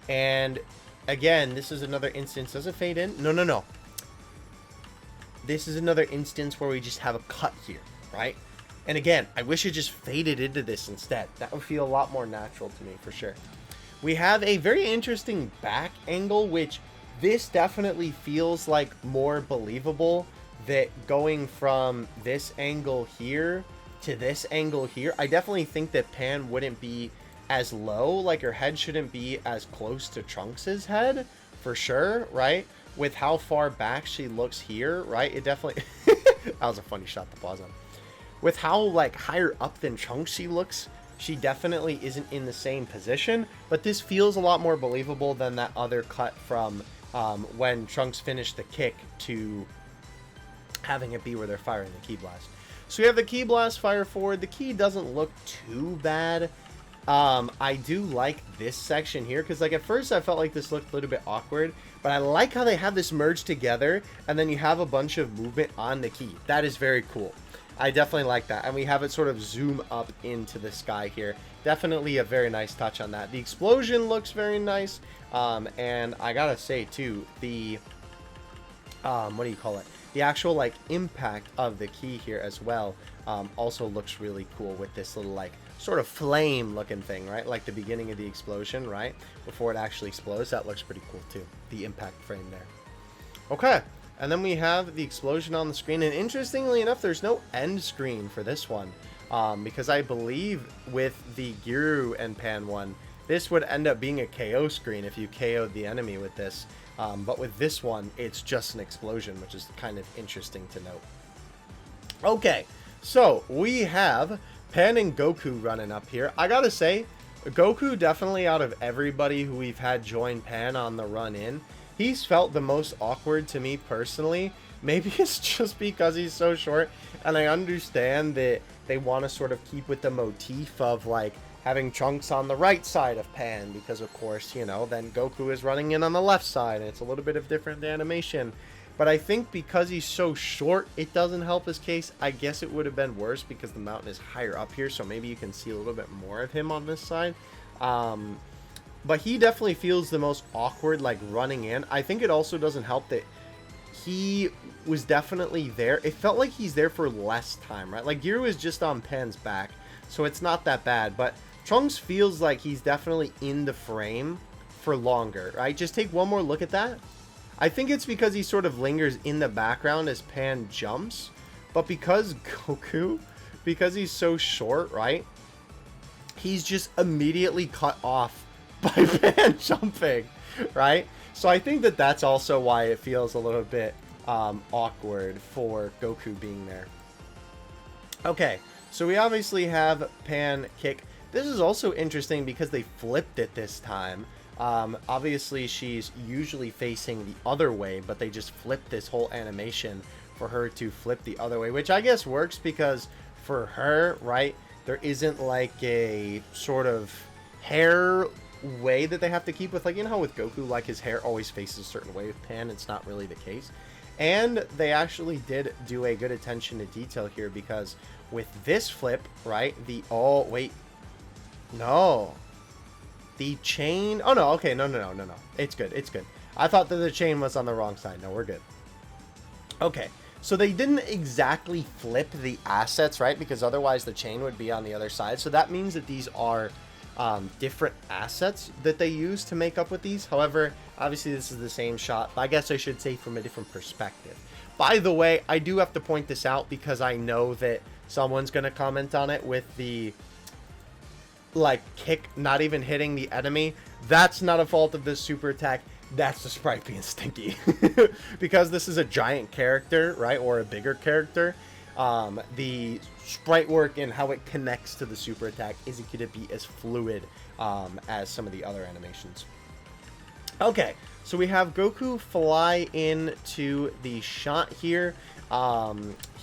And again, this is another instance. Does it fade in? No. This is another instance where we just have a cut here, right? And again, I wish it just faded into this instead. That would feel a lot more natural to me, for sure. We have a very interesting back angle, which this definitely feels like more believable, that going from this angle here to this angle here. I definitely think that Pan wouldn't be as low, like her head shouldn't be as close to Trunks' head, for sure, right? With how far back she looks here, right? It definitely... That was a funny shot to pause on. With how like higher up than Trunks she looks, she definitely isn't in the same position, but this feels a lot more believable than that other cut from when Trunks finished the kick to having it be where they're firing the Ki Blast. So we have the Ki Blast fire forward. The Ki doesn't look too bad. I do like this section here, because like at first I felt like this looked a little bit awkward, but I like how they have this merged together, and then you have a bunch of movement on the Ki. That is very cool. I definitely like that. And we have it sort of zoom up into the sky here. Definitely a very nice touch on that. The explosion looks very nice. And I gotta say too, the, what do you call it? The actual like impact of the Ki here as well also looks really cool, with this little like sort of flame looking thing, right? Like the beginning of the explosion, right? Before it actually explodes. That looks pretty cool too. The impact frame there. Okay. And then we have the explosion on the screen. And interestingly enough, there's no end screen for this one. Because I believe with the Giru and Pan one, this would end up being a KO screen if you KO'd the enemy with this. But with this one, it's just an explosion, which is kind of interesting to note. Okay, so we have Pan and Goku running up here. I gotta say, Goku definitely, out of everybody who we've had join Pan on the run in, he's felt the most awkward to me personally. Maybe it's just because he's so short, and I understand that they want to sort of keep with the motif of like having Trunks on the right side of Pan, because of course, you know, then Goku is running in on the left side, and it's a little bit of different animation. But I think because he's so short, it doesn't help his case. I guess it would have been worse because the mountain is higher up here, so maybe you can see a little bit more of him on this side. But he definitely feels the most awkward, like, running in. I think it also doesn't help that he was definitely there. It felt like he's there for less time, right? Like, Giru is just on Pan's back, so it's not that bad. But Trunks feels like he's definitely in the frame for longer, right? Just take one more look at that. I think it's because he sort of lingers in the background as Pan jumps. But because Goku, because he's so short, right? He's just immediately cut off by Pan jumping, right? So I think that that's also why it feels a little bit awkward for Goku being there. Okay, so we obviously have Pan kick. This is also interesting because they flipped it this time. Obviously, she's usually facing the other way, but they just flipped this whole animation for her to flip the other way, which I guess works because for her, right, there isn't like a sort of hair way that they have to keep with, like, you know how with Goku, like, his hair always faces a certain way. With Pan, it's not really the case. And they actually did do a good attention to detail here because with this flip, right, oh, wait, no. The chain... Oh, no. Okay. No. It's good. It's good. I thought that the chain was on the wrong side. No, we're good. Okay. So they didn't exactly flip the assets, right? Because otherwise the chain would be on the other side. So that means that these are different assets that they use to make up with these. However, obviously this is the same shot. I guess I should say from a different perspective. By the way, I do have to point this out because I know that someone's going to comment on it with the... like kick not even hitting the enemy. That's not a fault of this super attack. That's the sprite being stinky. Because this is a giant character, right, or a bigger character, the sprite work and how it connects to the super attack isn't going to be as fluid as some of the other animations. Okay, so we have Goku fly into the shot here.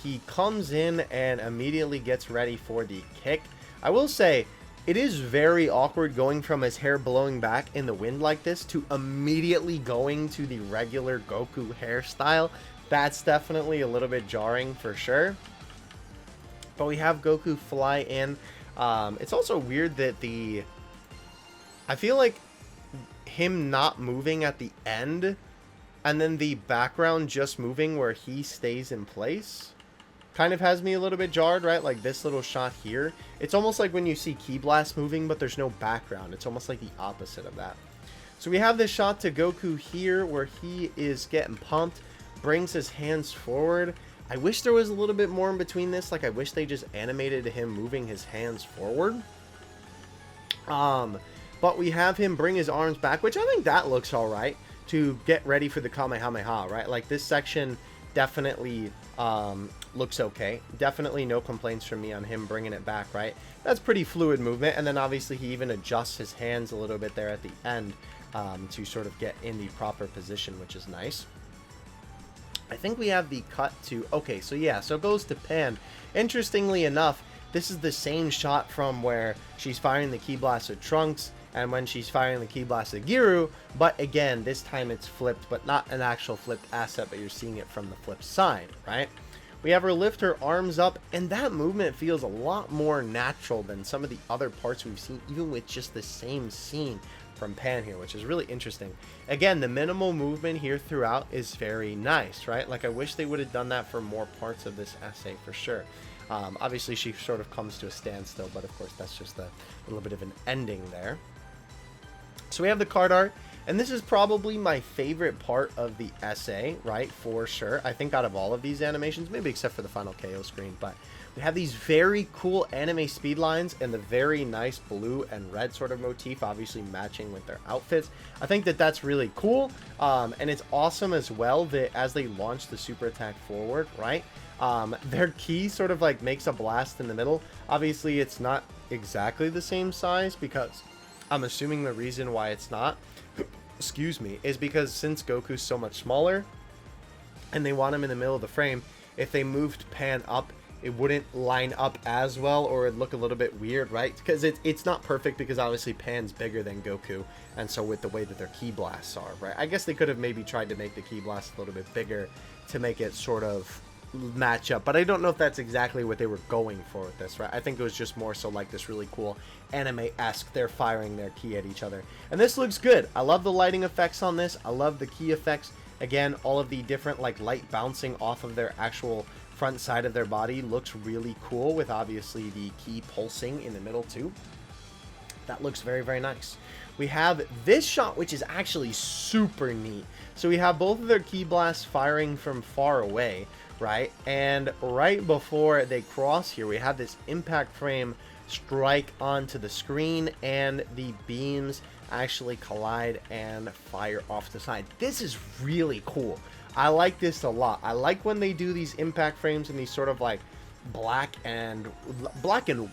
He comes in and immediately gets ready for the kick. I will say, it is very awkward going from his hair blowing back in the wind like this to immediately going to the regular Goku hairstyle. That's definitely a little bit jarring for sure. But we have Goku fly in. It's also weird that I feel like him not moving at the end and then the background just moving where he stays in place kind of has me a little bit jarred, right? Like this little shot here. It's almost like when you see Ki Blast moving, but there's no background. It's almost like the opposite of that. So we have this shot to Goku here where he is getting pumped, brings his hands forward. I wish there was a little bit more in between this. Like I wish they just animated him moving his hands forward. But we have him bring his arms back, which I think that looks all right to get ready for the Kamehameha, right? Like this section definitely looks okay. Definitely no complaints from me on him bringing it back, right? That's pretty fluid movement. And then obviously he even adjusts his hands a little bit there at the end to sort of get in the proper position, which is nice. I think we have the cut to... Okay, so yeah, so it goes to Pan. Interestingly enough, this is the same shot from where she's firing the Ki Blast at Trunks and when she's firing the Ki Blast at Giru, but again, this time it's flipped, but not an actual flipped asset, but you're seeing it from the flip side, right? We have her lift her arms up, and that movement feels a lot more natural than some of the other parts we've seen, even with just the same scene from Pan here, which is really interesting. Again, the minimal movement here throughout is very nice, right? Like, I wish they would have done that for more parts of this essay for sure. Obviously, she sort of comes to a standstill, but of course, that's just a little bit of an ending there. So we have the card art, and this is probably my favorite part of the essay, right, for sure. I think out of all of these animations, maybe except for the final KO screen, but we have these very cool anime speed lines and the very nice blue and red sort of motif, obviously matching with their outfits. I think that that's really cool, and it's awesome as well that as they launch the super attack forward, right, their ki sort of like makes a blast in the middle. Obviously, it's not exactly the same size because I'm assuming the reason why it's not, excuse me, is because since Goku's so much smaller and they want him in the middle of the frame, if they moved Pan up, it wouldn't line up as well, or it'd look a little bit weird, right? Because it's not perfect because obviously Pan's bigger than Goku, and so with the way that their Ki Blasts are, right? I guess they could have maybe tried to make the Ki Blast a little bit bigger to make it sort of match up, but I don't know if that's exactly what they were going for with this, right? I think it was just more so like this really cool anime-esque, they're firing their ki at each other, and this looks good. I love the lighting effects on this. I love the ki effects. Again, all of the different like light bouncing off of their actual front side of their body looks really cool, with obviously the ki pulsing in the middle too. That looks very, very nice. We have this shot, which is actually super neat. So we have both of their ki blasts firing from far away, right? And right before they cross here, we have this impact frame strike onto the screen, and the beams actually collide and fire off the side. This is really cool. I like this a lot. I like when they do these impact frames and these sort of like black and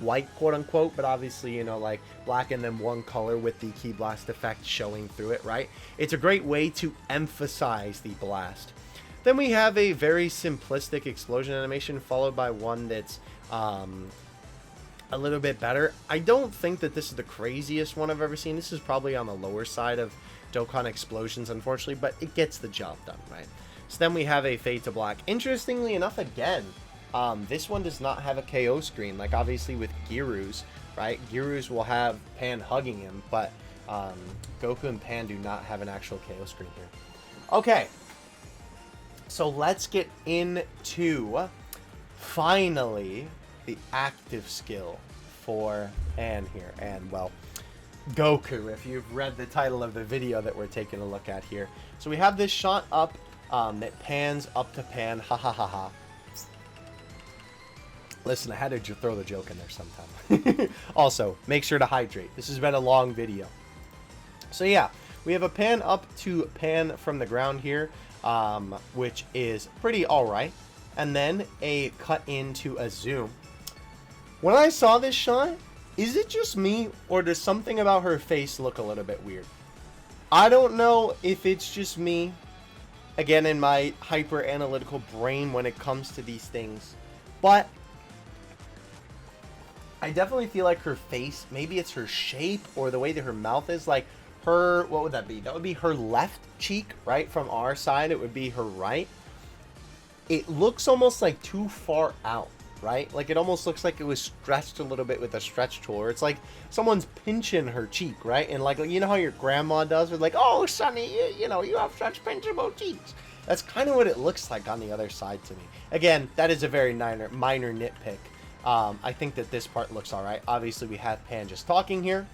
white, quote unquote, but obviously, you know, like black and then one color with the key blast effect showing through it, right? It's a great way to emphasize the blast. Then we have a very simplistic explosion animation followed by one that's a little bit better. I don't think that this is the craziest one I've ever seen. This is probably on the lower side of Dokkan explosions, unfortunately, but it gets the job done, right? So then we have a fade to black. Interestingly enough, again, this one does not have a KO screen, like obviously with Giru's, right? Giru's will have Pan hugging him, but Goku and Pan do not have an actual KO screen here. Okay, so let's get into, finally, the active skill for Pan here. And, well, Goku, if you've read the title of the video that we're taking a look at here. So we have this shot up that pans up to Pan, ha ha ha ha. Listen, I had to throw the joke in there sometime. Also, make sure to hydrate. This has been a long video. So yeah, we have a pan up to Pan from the ground here, which is pretty alright. And then a cut into a zoom. When I saw this shot, is it just me, or does something about her face look a little bit weird? I don't know if it's just me, again, in my hyper-analytical brain when it comes to these things, but I definitely feel like her face, maybe it's her shape or the way that her mouth is, like her, what would that be? That would be her left cheek, right? From our side, it would be her right. It looks almost like too far out, right? Like it almost looks like it was stretched a little bit with a stretch tool, or it's like someone's pinching her cheek, right? And like, you know how your grandma does with like, oh, Sonny, you know, you have such pinchable cheeks. That's kind of what it looks like on the other side to me. Again, that is a very minor nitpick. I think that this part looks alright. Obviously, we have Pan just talking here.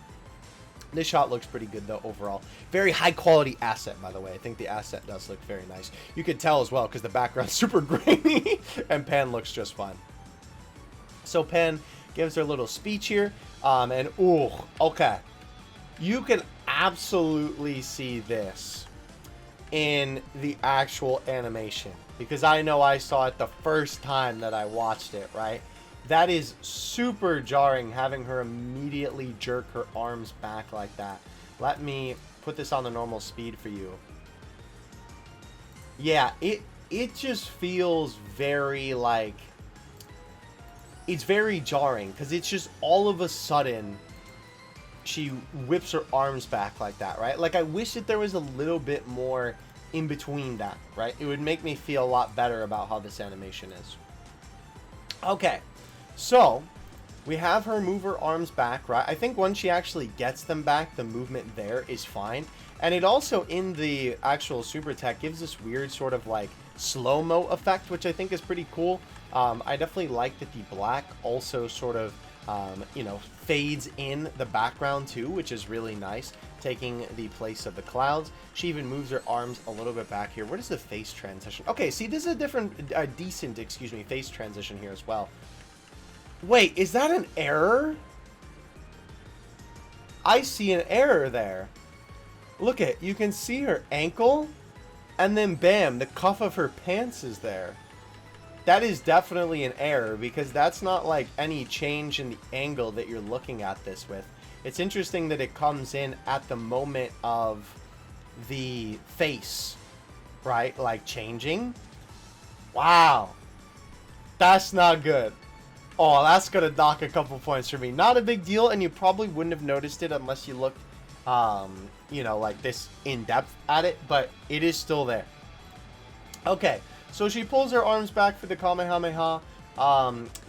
This shot looks pretty good, though, overall. Very high-quality asset, by the way. I think the asset does look very nice. You can tell as well, because the background's super grainy, and Pan looks just fine. So Pan gives her little speech here, and, ooh, okay. You can absolutely see this in the actual animation, because I know I saw it the first time that I watched it, right? That is super jarring, having her immediately jerk her arms back like that. Let me put this on the normal speed for you. Yeah, it just feels very, like, it's very jarring, because it's just all of a sudden she whips her arms back like that, right? Like, I wish that there was a little bit more in between that, right? It would make me feel a lot better about how this animation is. Okay. So, we have her move her arms back, right? I think once she actually gets them back, the movement there is fine. And it also, in the actual super tech, gives this weird sort of like slow-mo effect, which I think is pretty cool. I definitely like that the black also sort of, you know, fades in the background too, which is really nice, taking the place of the clouds. She even moves her arms a little bit back here. What is the face transition? Okay, see, this is a different, decent, face transition here as well. Wait, is that an error? I see an error there. Look at, you can see her ankle, and then bam, the cuff of her pants is there. That is definitely an error, because that's not like any change in the angle that you're looking at this with. It's interesting that it comes in at the moment of the face, right? Like changing. Wow. That's not good. Oh, that's going to knock a couple points for me. Not a big deal, and you probably wouldn't have noticed it unless you looked, you know, like this in depth at it, but it is still there. Okay, so she pulls her arms back for the Kamehameha.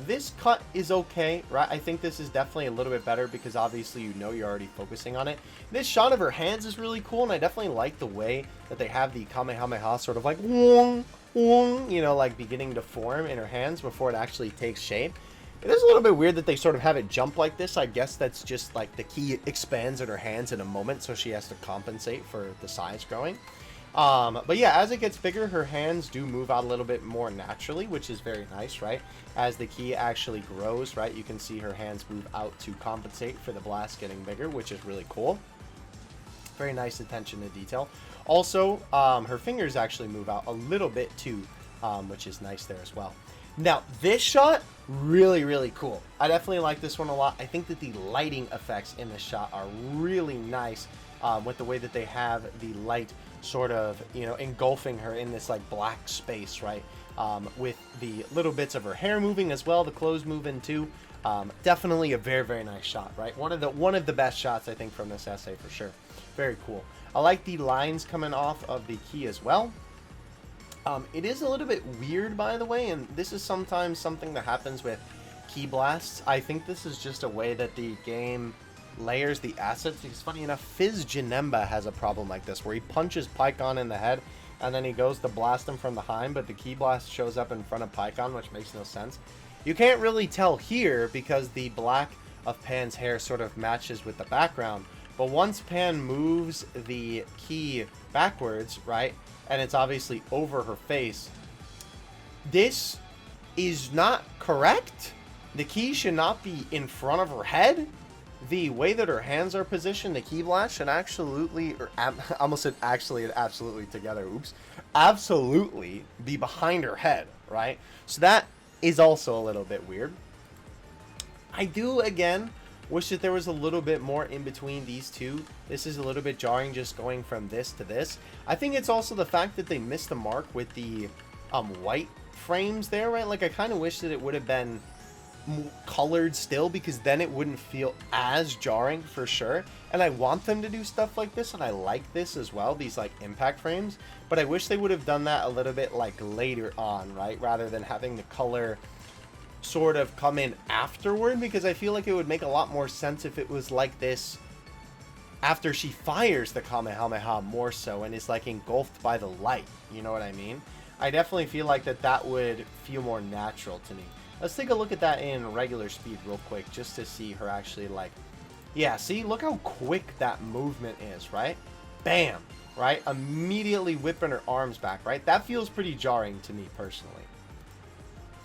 This cut is okay, right? I think this is definitely a little bit better because obviously you know you're already focusing on it. This shot of her hands is really cool, and I definitely like the way that they have the Kamehameha sort of like, you know, like beginning to form in her hands before it actually takes shape. It is a little bit weird that they sort of have it jump like this. I guess that's just like the ki expands in her hands in a moment, so she has to compensate for the size growing. But yeah, as it gets bigger, her hands do move out a little bit more naturally, which is very nice, right? As the ki actually grows, right, you can see her hands move out to compensate for the blast getting bigger, which is really cool. Very nice attention to detail. Also, her fingers actually move out a little bit too, which is nice there as well. Now, this shot, really, really cool. I definitely like this one a lot. I think that the lighting effects in this shot are really nice with the way that they have the light sort of, you know, engulfing her in this like black space, right? With the little bits of her hair moving as well, the clothes moving too. Definitely a very, very nice shot, right? One of the best shots, I think, from this essay for sure. Very cool. I like the lines coming off of the key as well. It is a little bit weird, by the way, and this is sometimes something that happens with key blasts. I think this is just a way that the game layers the assets, because funny enough, Fizz Janemba has a problem like this, where he punches Pycon in the head, and then he goes to blast him from behind, but the key blast shows up in front of Pycon, which makes no sense. You can't really tell here, because the black of Pan's hair sort of matches with the background, but once Pan moves the key backwards, right, and it's obviously over her face, this is not correct. The key should not be in front of her head. The way that her hands are positioned, the key blast should absolutely, or I almost said actually and absolutely together, oops, absolutely be behind her head, right? So that is also a little bit weird. I do, again, wish that there was a little bit more in between these two. This is a little bit jarring just going from this to this. I think it's also the fact that they missed the mark with the white frames there, right? Like, I kind of wish that it would have been colored still, because then it wouldn't feel as jarring for sure. And I want them to do stuff like this, and I like this as well, these like impact frames, but I wish they would have done that a little bit like later on, right? Rather than having the color sort of come in afterward, because I feel like it would make a lot more sense if it was like this after she fires the Kamehameha more so and is like engulfed by the light, you know what I mean? I definitely feel like that would feel more natural to me. Let's take a look at that in regular speed real quick, just to see her actually like, yeah, see, look how quick that movement is, right? Bam, right? Immediately whipping her arms back, right? That feels pretty jarring to me personally.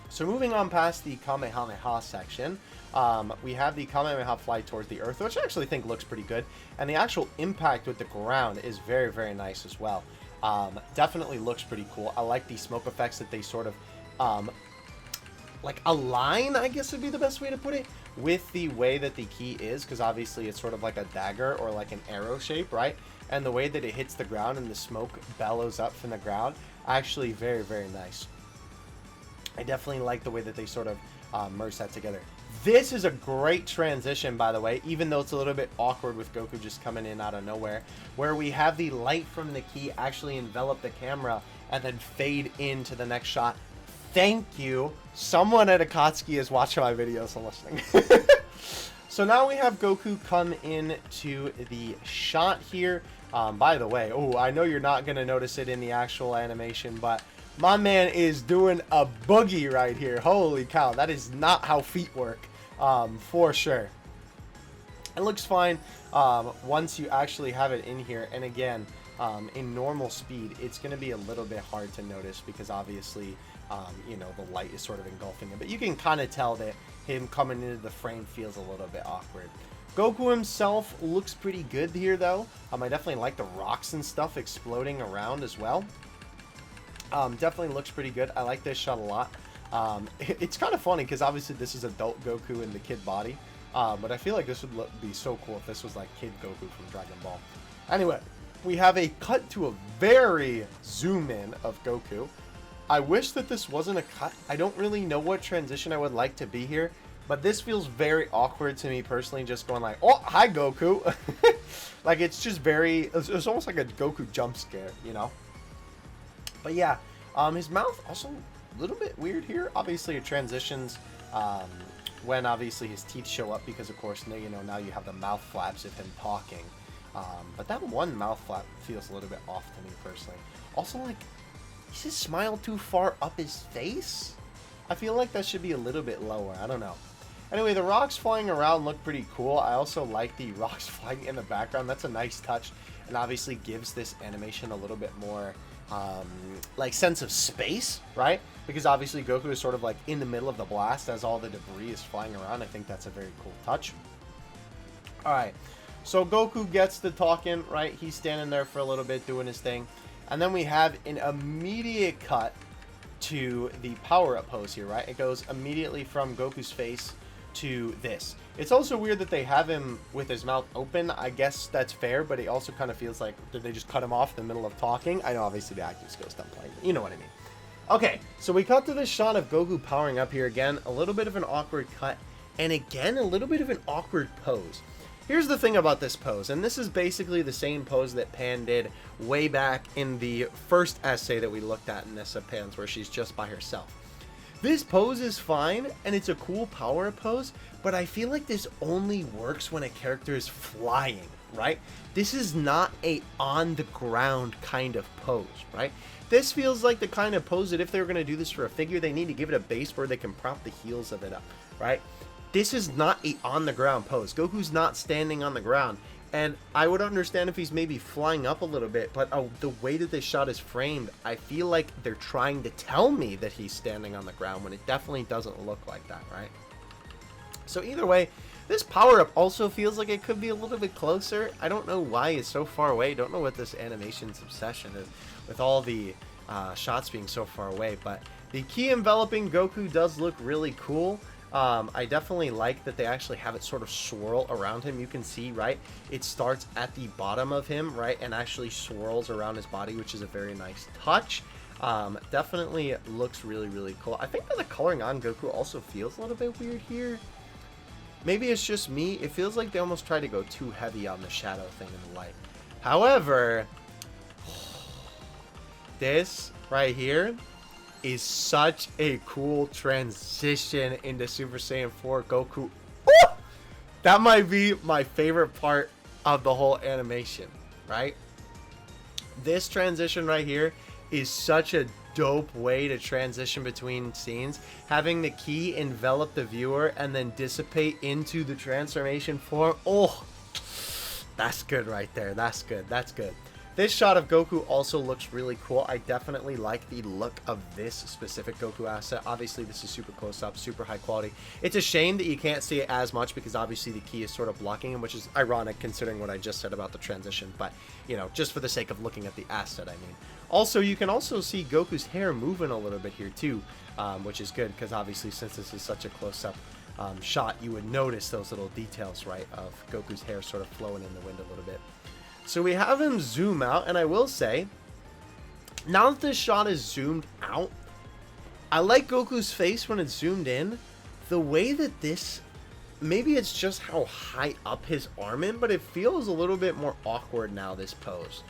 So moving on past the Kamehameha section, we have the Kamehameha fly towards the earth, which I actually think looks pretty good. And the actual impact with the ground is very, very nice as well. Definitely looks pretty cool. I like the smoke effects that they sort of, like align, I guess would be the best way to put it, with the way that the key is, because obviously it's sort of like a dagger or like an arrow shape, right? And the way that it hits the ground and the smoke bellows up from the ground, actually very, very nice. I definitely like the way that they sort of merge that together. This is a great transition, by the way, even though it's a little bit awkward with Goku just coming in out of nowhere, where we have the light from the key actually envelop the camera and then fade into the next shot. Thank you. Someone at Akatsuki is watching my videos and listening. So now we have Goku come into the shot here. By the way, oh, I know you're not going to notice it in the actual animation, but my man is doing a boogie right here. Holy cow, that is not how feet work, for sure. It looks fine once you actually have it in here. And again, in normal speed, it's going to be a little bit hard to notice because obviously, you know, the light is sort of engulfing it. But you can kind of tell that him coming into the frame feels a little bit awkward. Goku himself looks pretty good here, though. I definitely like the rocks and stuff exploding around as well. Definitely looks pretty good. I like this shot a lot. It's kind of funny because obviously this is adult Goku in the kid body. But I feel like this would be so cool if this was like kid Goku from Dragon Ball. Anyway, we have a cut to a very zoom in of Goku. I wish that this wasn't a cut. I don't really know what transition I would like to be here. But this feels very awkward to me personally, just going like, oh, hi, Goku. Like, it's just very, it's almost like a Goku jump scare, you know? But yeah, his mouth also a little bit weird here. Obviously, it transitions when obviously his teeth show up because, of course, now, you know, now you have the mouth flaps of him talking. But that one mouth flap feels a little bit off to me personally. Also, like, is his smile too far up his face? I feel like that should be a little bit lower. I don't know. Anyway, the rocks flying around look pretty cool. I also like the rocks flying in the background. That's a nice touch and obviously gives this animation a little bit more like sense of space, right? Because obviously Goku is sort of like in the middle of the blast as all the debris is flying around. I think that's a very cool touch. All right. So Goku gets the talking, right? He's standing there for a little bit doing his thing. And then we have an immediate cut to the power-up pose here, right? It goes immediately from Goku's face to this. It's also weird that they have him with his mouth open. I guess that's fair, but it also kind of feels like, did they just cut him off in the middle of talking? I know obviously the acting skills don't play, but you know what I mean. Okay, so we cut to this shot of Goku powering up here again. A little bit of an awkward cut, and again, a little bit of an awkward pose. Here's the thing about this pose, and this is basically the same pose that Pan did way back in the first essay that we looked at in this of Pan's, where she's just by herself. This pose is fine, and it's a cool power pose, but I feel like this only works when a character is flying, right? This is not a on-the-ground kind of pose, right? This feels like the kind of pose that if they were going to do this for a figure, they need to give it a base where they can prop the heels of it up, right? This is not a on-the-ground pose. Goku's not standing on the ground. And I would understand if he's maybe flying up a little bit, but the way that this shot is framed, I feel like they're trying to tell me that he's standing on the ground when it definitely doesn't look like that, right? So either way, this power-up also feels like it could be a little bit closer. I don't know why it's so far away. Don't know what this animation's obsession is with all the shots being so far away, but the key enveloping Goku does look really cool. I definitely like that they actually have it sort of swirl around him. You can see, right, it starts at the bottom of him, right, and actually swirls around his body, which is a very nice touch. Definitely looks really, really cool. I think that the coloring on Goku also feels a little bit weird here. Maybe it's just me. It feels like they almost try to go too heavy on the shadow thing in the light. However, this right here is such a cool transition into Super Saiyan 4 Goku. Ooh! That might be my favorite part of the whole animation, right? This transition right here is such a dope way to transition between scenes. Having the key envelop the viewer and then dissipate into the transformation form. Oh, that's good right there. That's good. That's good. This shot of Goku also looks really cool. I definitely like the look of this specific Goku asset. Obviously, this is super close up, super high quality. It's a shame that you can't see it as much because obviously the key is sort of blocking him, which is ironic considering what I just said about the transition. But, you know, just for the sake of looking at the asset, I mean. Also, you can also see Goku's hair moving a little bit here too, which is good because obviously since this is such a close-up shot, you would notice those little details, right, of Goku's hair sort of flowing in the wind a little bit. So we have him zoom out, and I will say, now that this shot is zoomed out, I like Goku's face when it's zoomed in. The way that this, maybe it's just how high up his arm is, but it feels a little bit more awkward now, this pose.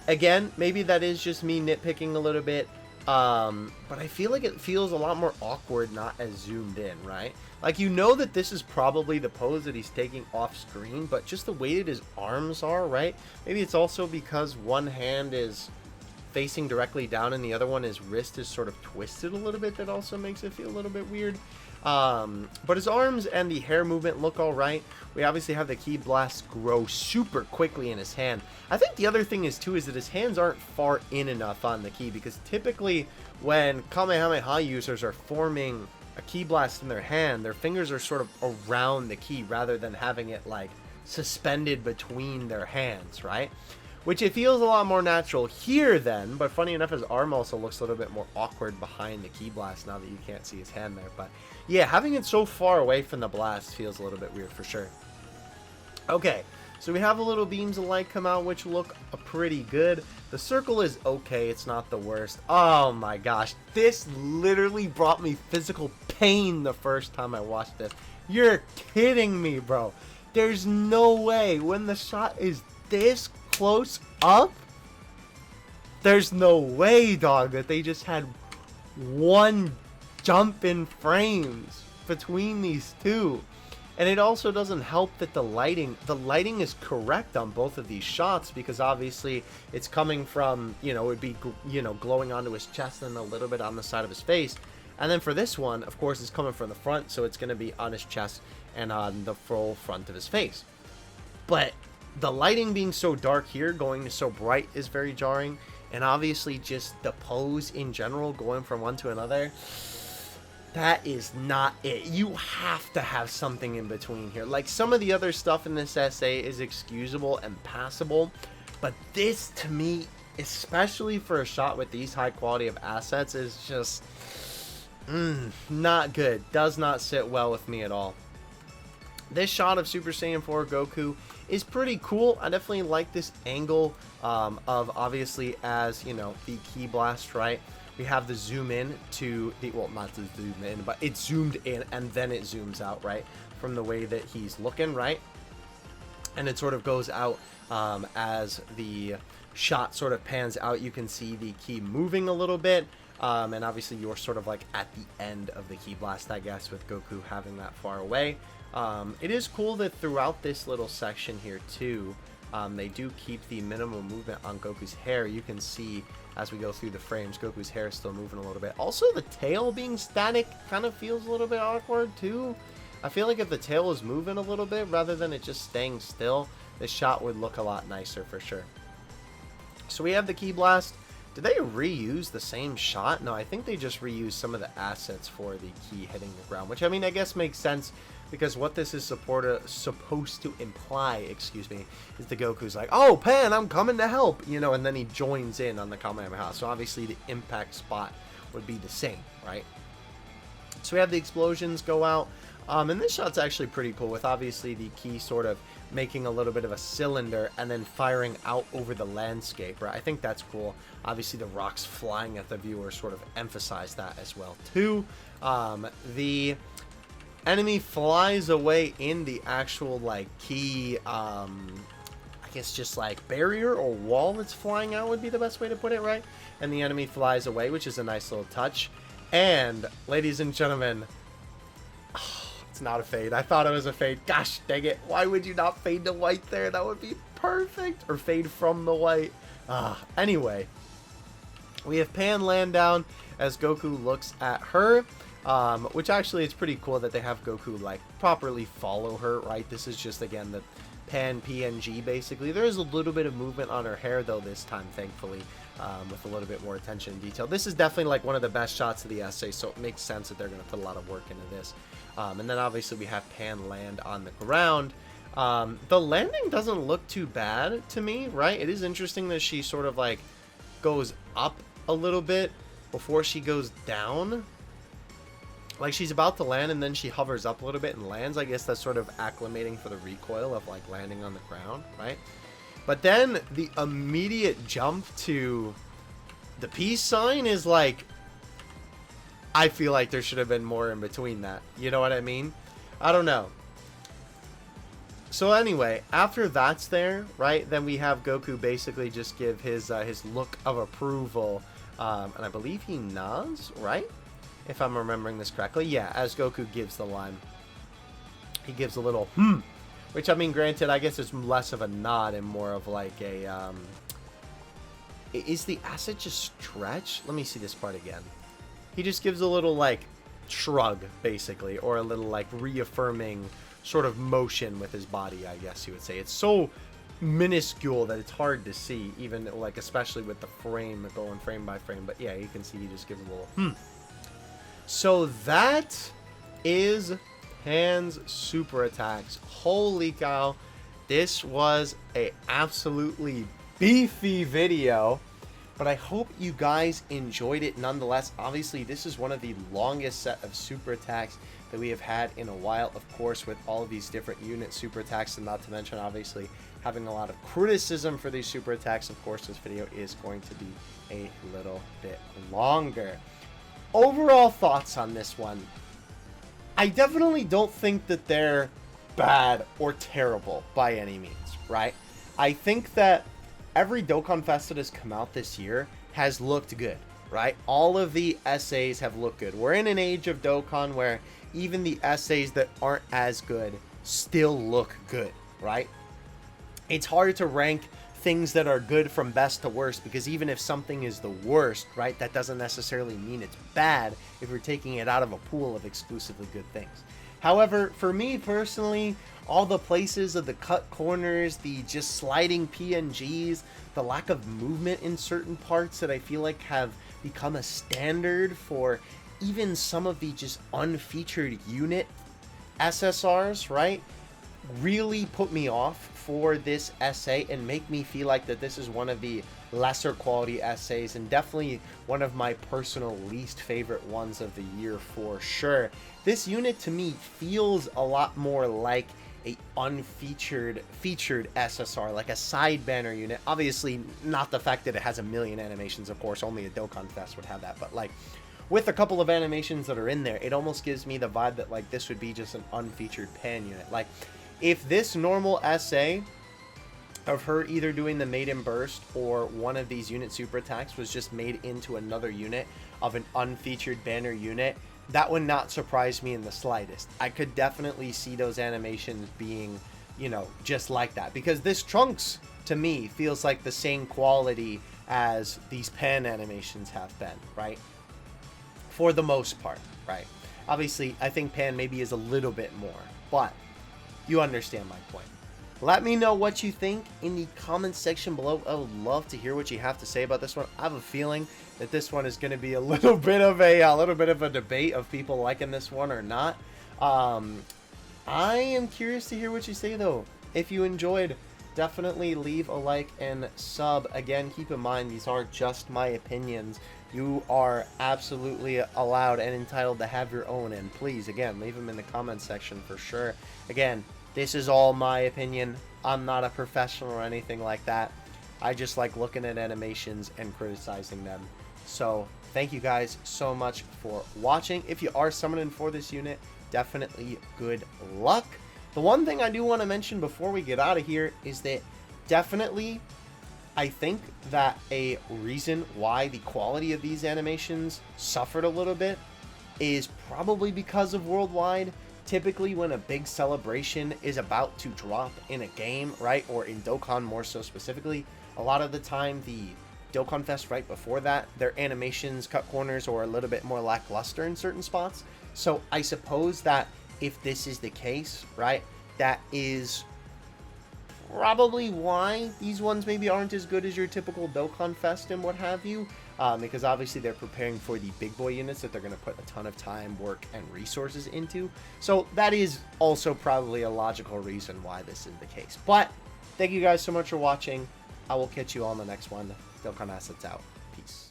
Again, maybe that is just me nitpicking a little bit, but I feel like it feels a lot more awkward not as zoomed in, right? Like, you know that this is probably the pose that he's taking off screen, but just the way that his arms are, right? Maybe it's also because one hand is facing directly down and the other one, his wrist is sort of twisted a little bit. That also makes it feel a little bit weird. But his arms and the hair movement look all right. We obviously have the ki blast grow super quickly in his hand. I think the other thing is too is that his hands aren't far in enough on the ki, because typically when Kamehameha users are forming a ki blast in their hand, their fingers are sort of around the ki rather than having it like suspended between their hands, right? Which it feels a lot more natural here then, but funny enough, his arm also looks a little bit more awkward behind the ki blast now that you can't see his hand there. But yeah, having it so far away from the blast feels a little bit weird for sure. Okay, so we have a little beams of light come out, which look pretty good. The circle is okay, it's not the worst. Oh my gosh, this literally brought me physical pain the first time I watched this. You're kidding me, bro. There's no way when the shot is this close up, there's no way, dog, that they just had one jump in frames between these two. And it also doesn't help that the lighting is correct on both of these shots, because obviously it's coming from, you know, it'd be, you know, glowing onto his chest and a little bit on the side of his face. And then for this one, of course, it's coming from the front, so it's going to be on his chest and on the full front of his face. But the lighting being so dark here, going to so bright, is very jarring. And obviously just the pose in general, going from one to another. that is not it. You have to have something in between here. Like, some of the other stuff in this essay is excusable and passable, but this, to me, especially for a shot with these high quality of assets, is just not good. Does not sit well with me at all. This shot of Super Saiyan 4 Goku is pretty cool. I definitely like this angle of, obviously, as, you know, the Ki Blast, right? We have the zoom in to the, well, not the zoom in, but it's zoomed in and then it zooms out, right? From the way that he's looking, right? And it sort of goes out as the shot sort of pans out. You can see the Ki moving a little bit. And obviously you're sort of like at the end of the Ki Blast, I guess, with Goku having that far away. It is cool that throughout this little section here too, they do keep the minimum movement on Goku's hair. You can see as we go through the frames, Goku's hair is still moving a little bit. Also, the tail being static kind of feels a little bit awkward too. I feel like if the tail was moving a little bit rather than it just staying still, this shot would look a lot nicer for sure. So we have the Ki Blast. Did they reuse the same shot? No, I think they just reused some of the assets for the Ki hitting the ground, which, I mean, I guess makes sense, because what this is supposed to imply, excuse me, is the Goku's like, oh, Pan, I'm coming to help, you know, and then he joins in on the Kamehameha. So obviously the impact spot would be the same, right? So we have the explosions go out. And this shot's actually pretty cool, with obviously the Ki sort of making a little bit of a cylinder and then firing out over the landscape, right? I think that's cool. Obviously the rocks flying at the viewer sort of emphasize that as well too. The enemy flies away in the actual like Ki, I guess just like barrier or wall that's flying out would be the best way to put it, right? And the enemy flies away, which is a nice little touch. And ladies and gentlemen, it's not a fade. I thought it was a fade. Gosh dang it. Why would you not fade to white there? That would be perfect. Or fade from the white. Anyway, we have Pan land down as Goku looks at her. Which actually it's pretty cool that they have Goku like properly follow her, right? This is just, again, the Pan PNG basically. There is a little bit of movement on her hair though this time, thankfully, with a little bit more attention and detail. This is definitely like one of the best shots of the essay, so it makes sense that they're going to put a lot of work into this. And then obviously we have Pan land on the ground. The landing doesn't look too bad to me, right? It is interesting that she sort of like goes up a little bit before she goes down. Like, she's about to land and then she hovers up a little bit and lands. I guess that's sort of acclimating for the recoil of like landing on the ground, right? But then the immediate jump to the peace sign is like, I feel like there should have been more in between that. You know what I mean? I don't know. So anyway, after that's there, right, then we have Goku basically just give his look of approval. And I believe he nods, right? If I'm remembering this correctly. Yeah, as Goku gives the line. He gives a little, which, I mean, granted, I guess it's less of a nod and more of like a, is the asset just stretch? Let me see this part again. He just gives a little, like, shrug, basically, or a little, like, reaffirming sort of motion with his body, I guess you would say. It's so minuscule that it's hard to see, even, like, especially with the frame going frame by frame. But, yeah, you can see he just gives a little, So that is Pan's super attacks. Holy cow. This was a absolutely beefy video. But I hope you guys enjoyed it nonetheless. Obviously, this is one of the longest set of super attacks that we have had in a while, of course, with all of these different unit super attacks, and not to mention, obviously, having a lot of criticism for these super attacks. Of course, this video is going to be a little bit longer. Overall thoughts on this one. I definitely don't think that they're bad or terrible by any means, right? I think that every Dokkan Fest that has come out this year has looked good, right? All of the essays have looked good. We're in an age of Dokkan where even the essays that aren't as good still look good, right? It's hard to rank things that are good from best to worst, because even if something is the worst, right, that doesn't necessarily mean it's bad if you're taking it out of a pool of exclusively good things. However, for me personally, all the places of the cut corners, the just sliding PNGs, the lack of movement in certain parts that I feel like have become a standard for even some of the just unfeatured unit SSRs, right, really put me off for this essay and make me feel like that this is one of the lesser quality essays and definitely one of my personal least favorite ones of the year for sure. This unit to me feels a lot more like a featured SSR, like a side banner unit. Obviously not the fact that it has a million animations, of course, only a Dokkan Fest would have that, but like with a couple of animations that are in there, it almost gives me the vibe that like this would be just an unfeatured pan unit. Like if this normal essay of her either doing the Maiden Burst or one of these unit super attacks was just made into another unit of an unfeatured banner unit, that would not surprise me in the slightest. I could definitely see those animations being, you know, just like that, because this Trunks to me feels like the same quality as these pan animations have been, right? For the most part, right? Obviously, I think pan maybe is a little bit more, but you understand my point. Let me know what you think in the comments section below. I would love to hear what you have to say about this one. I have a feeling that this one is going to be a little bit of a debate of people liking this one or not. I am curious to hear what you say though. If you enjoyed, definitely leave a like and sub. Again, keep in mind these are just my opinions. You are absolutely allowed and entitled to have your own, and please, again, leave them in the comments section for sure. Again, this is all my opinion. I'm not a professional or anything like that. I just like looking at animations and criticizing them. So thank you guys so much for watching. If you are summoning for this unit, definitely good luck. The one thing I do want to mention before we get out of here is that definitely I think that a reason why the quality of these animations suffered a little bit is probably because of Worldwide. Typically when a big celebration is about to drop in a game, right, or in Dokkan more so specifically, a lot of the time the Dokkan Fest right before that, their animations cut corners or a little bit more lackluster in certain spots. So I suppose that if this is the case, right, that is probably why these ones maybe aren't as good as your typical Dokkan Fest and what have you, because obviously they're preparing for the big boy units that they're going to put a ton of time, work, and resources into. So that is also probably a logical reason why this is the case. But thank you guys so much for watching. I will catch you on the next one. Dokkan Assets out. Peace.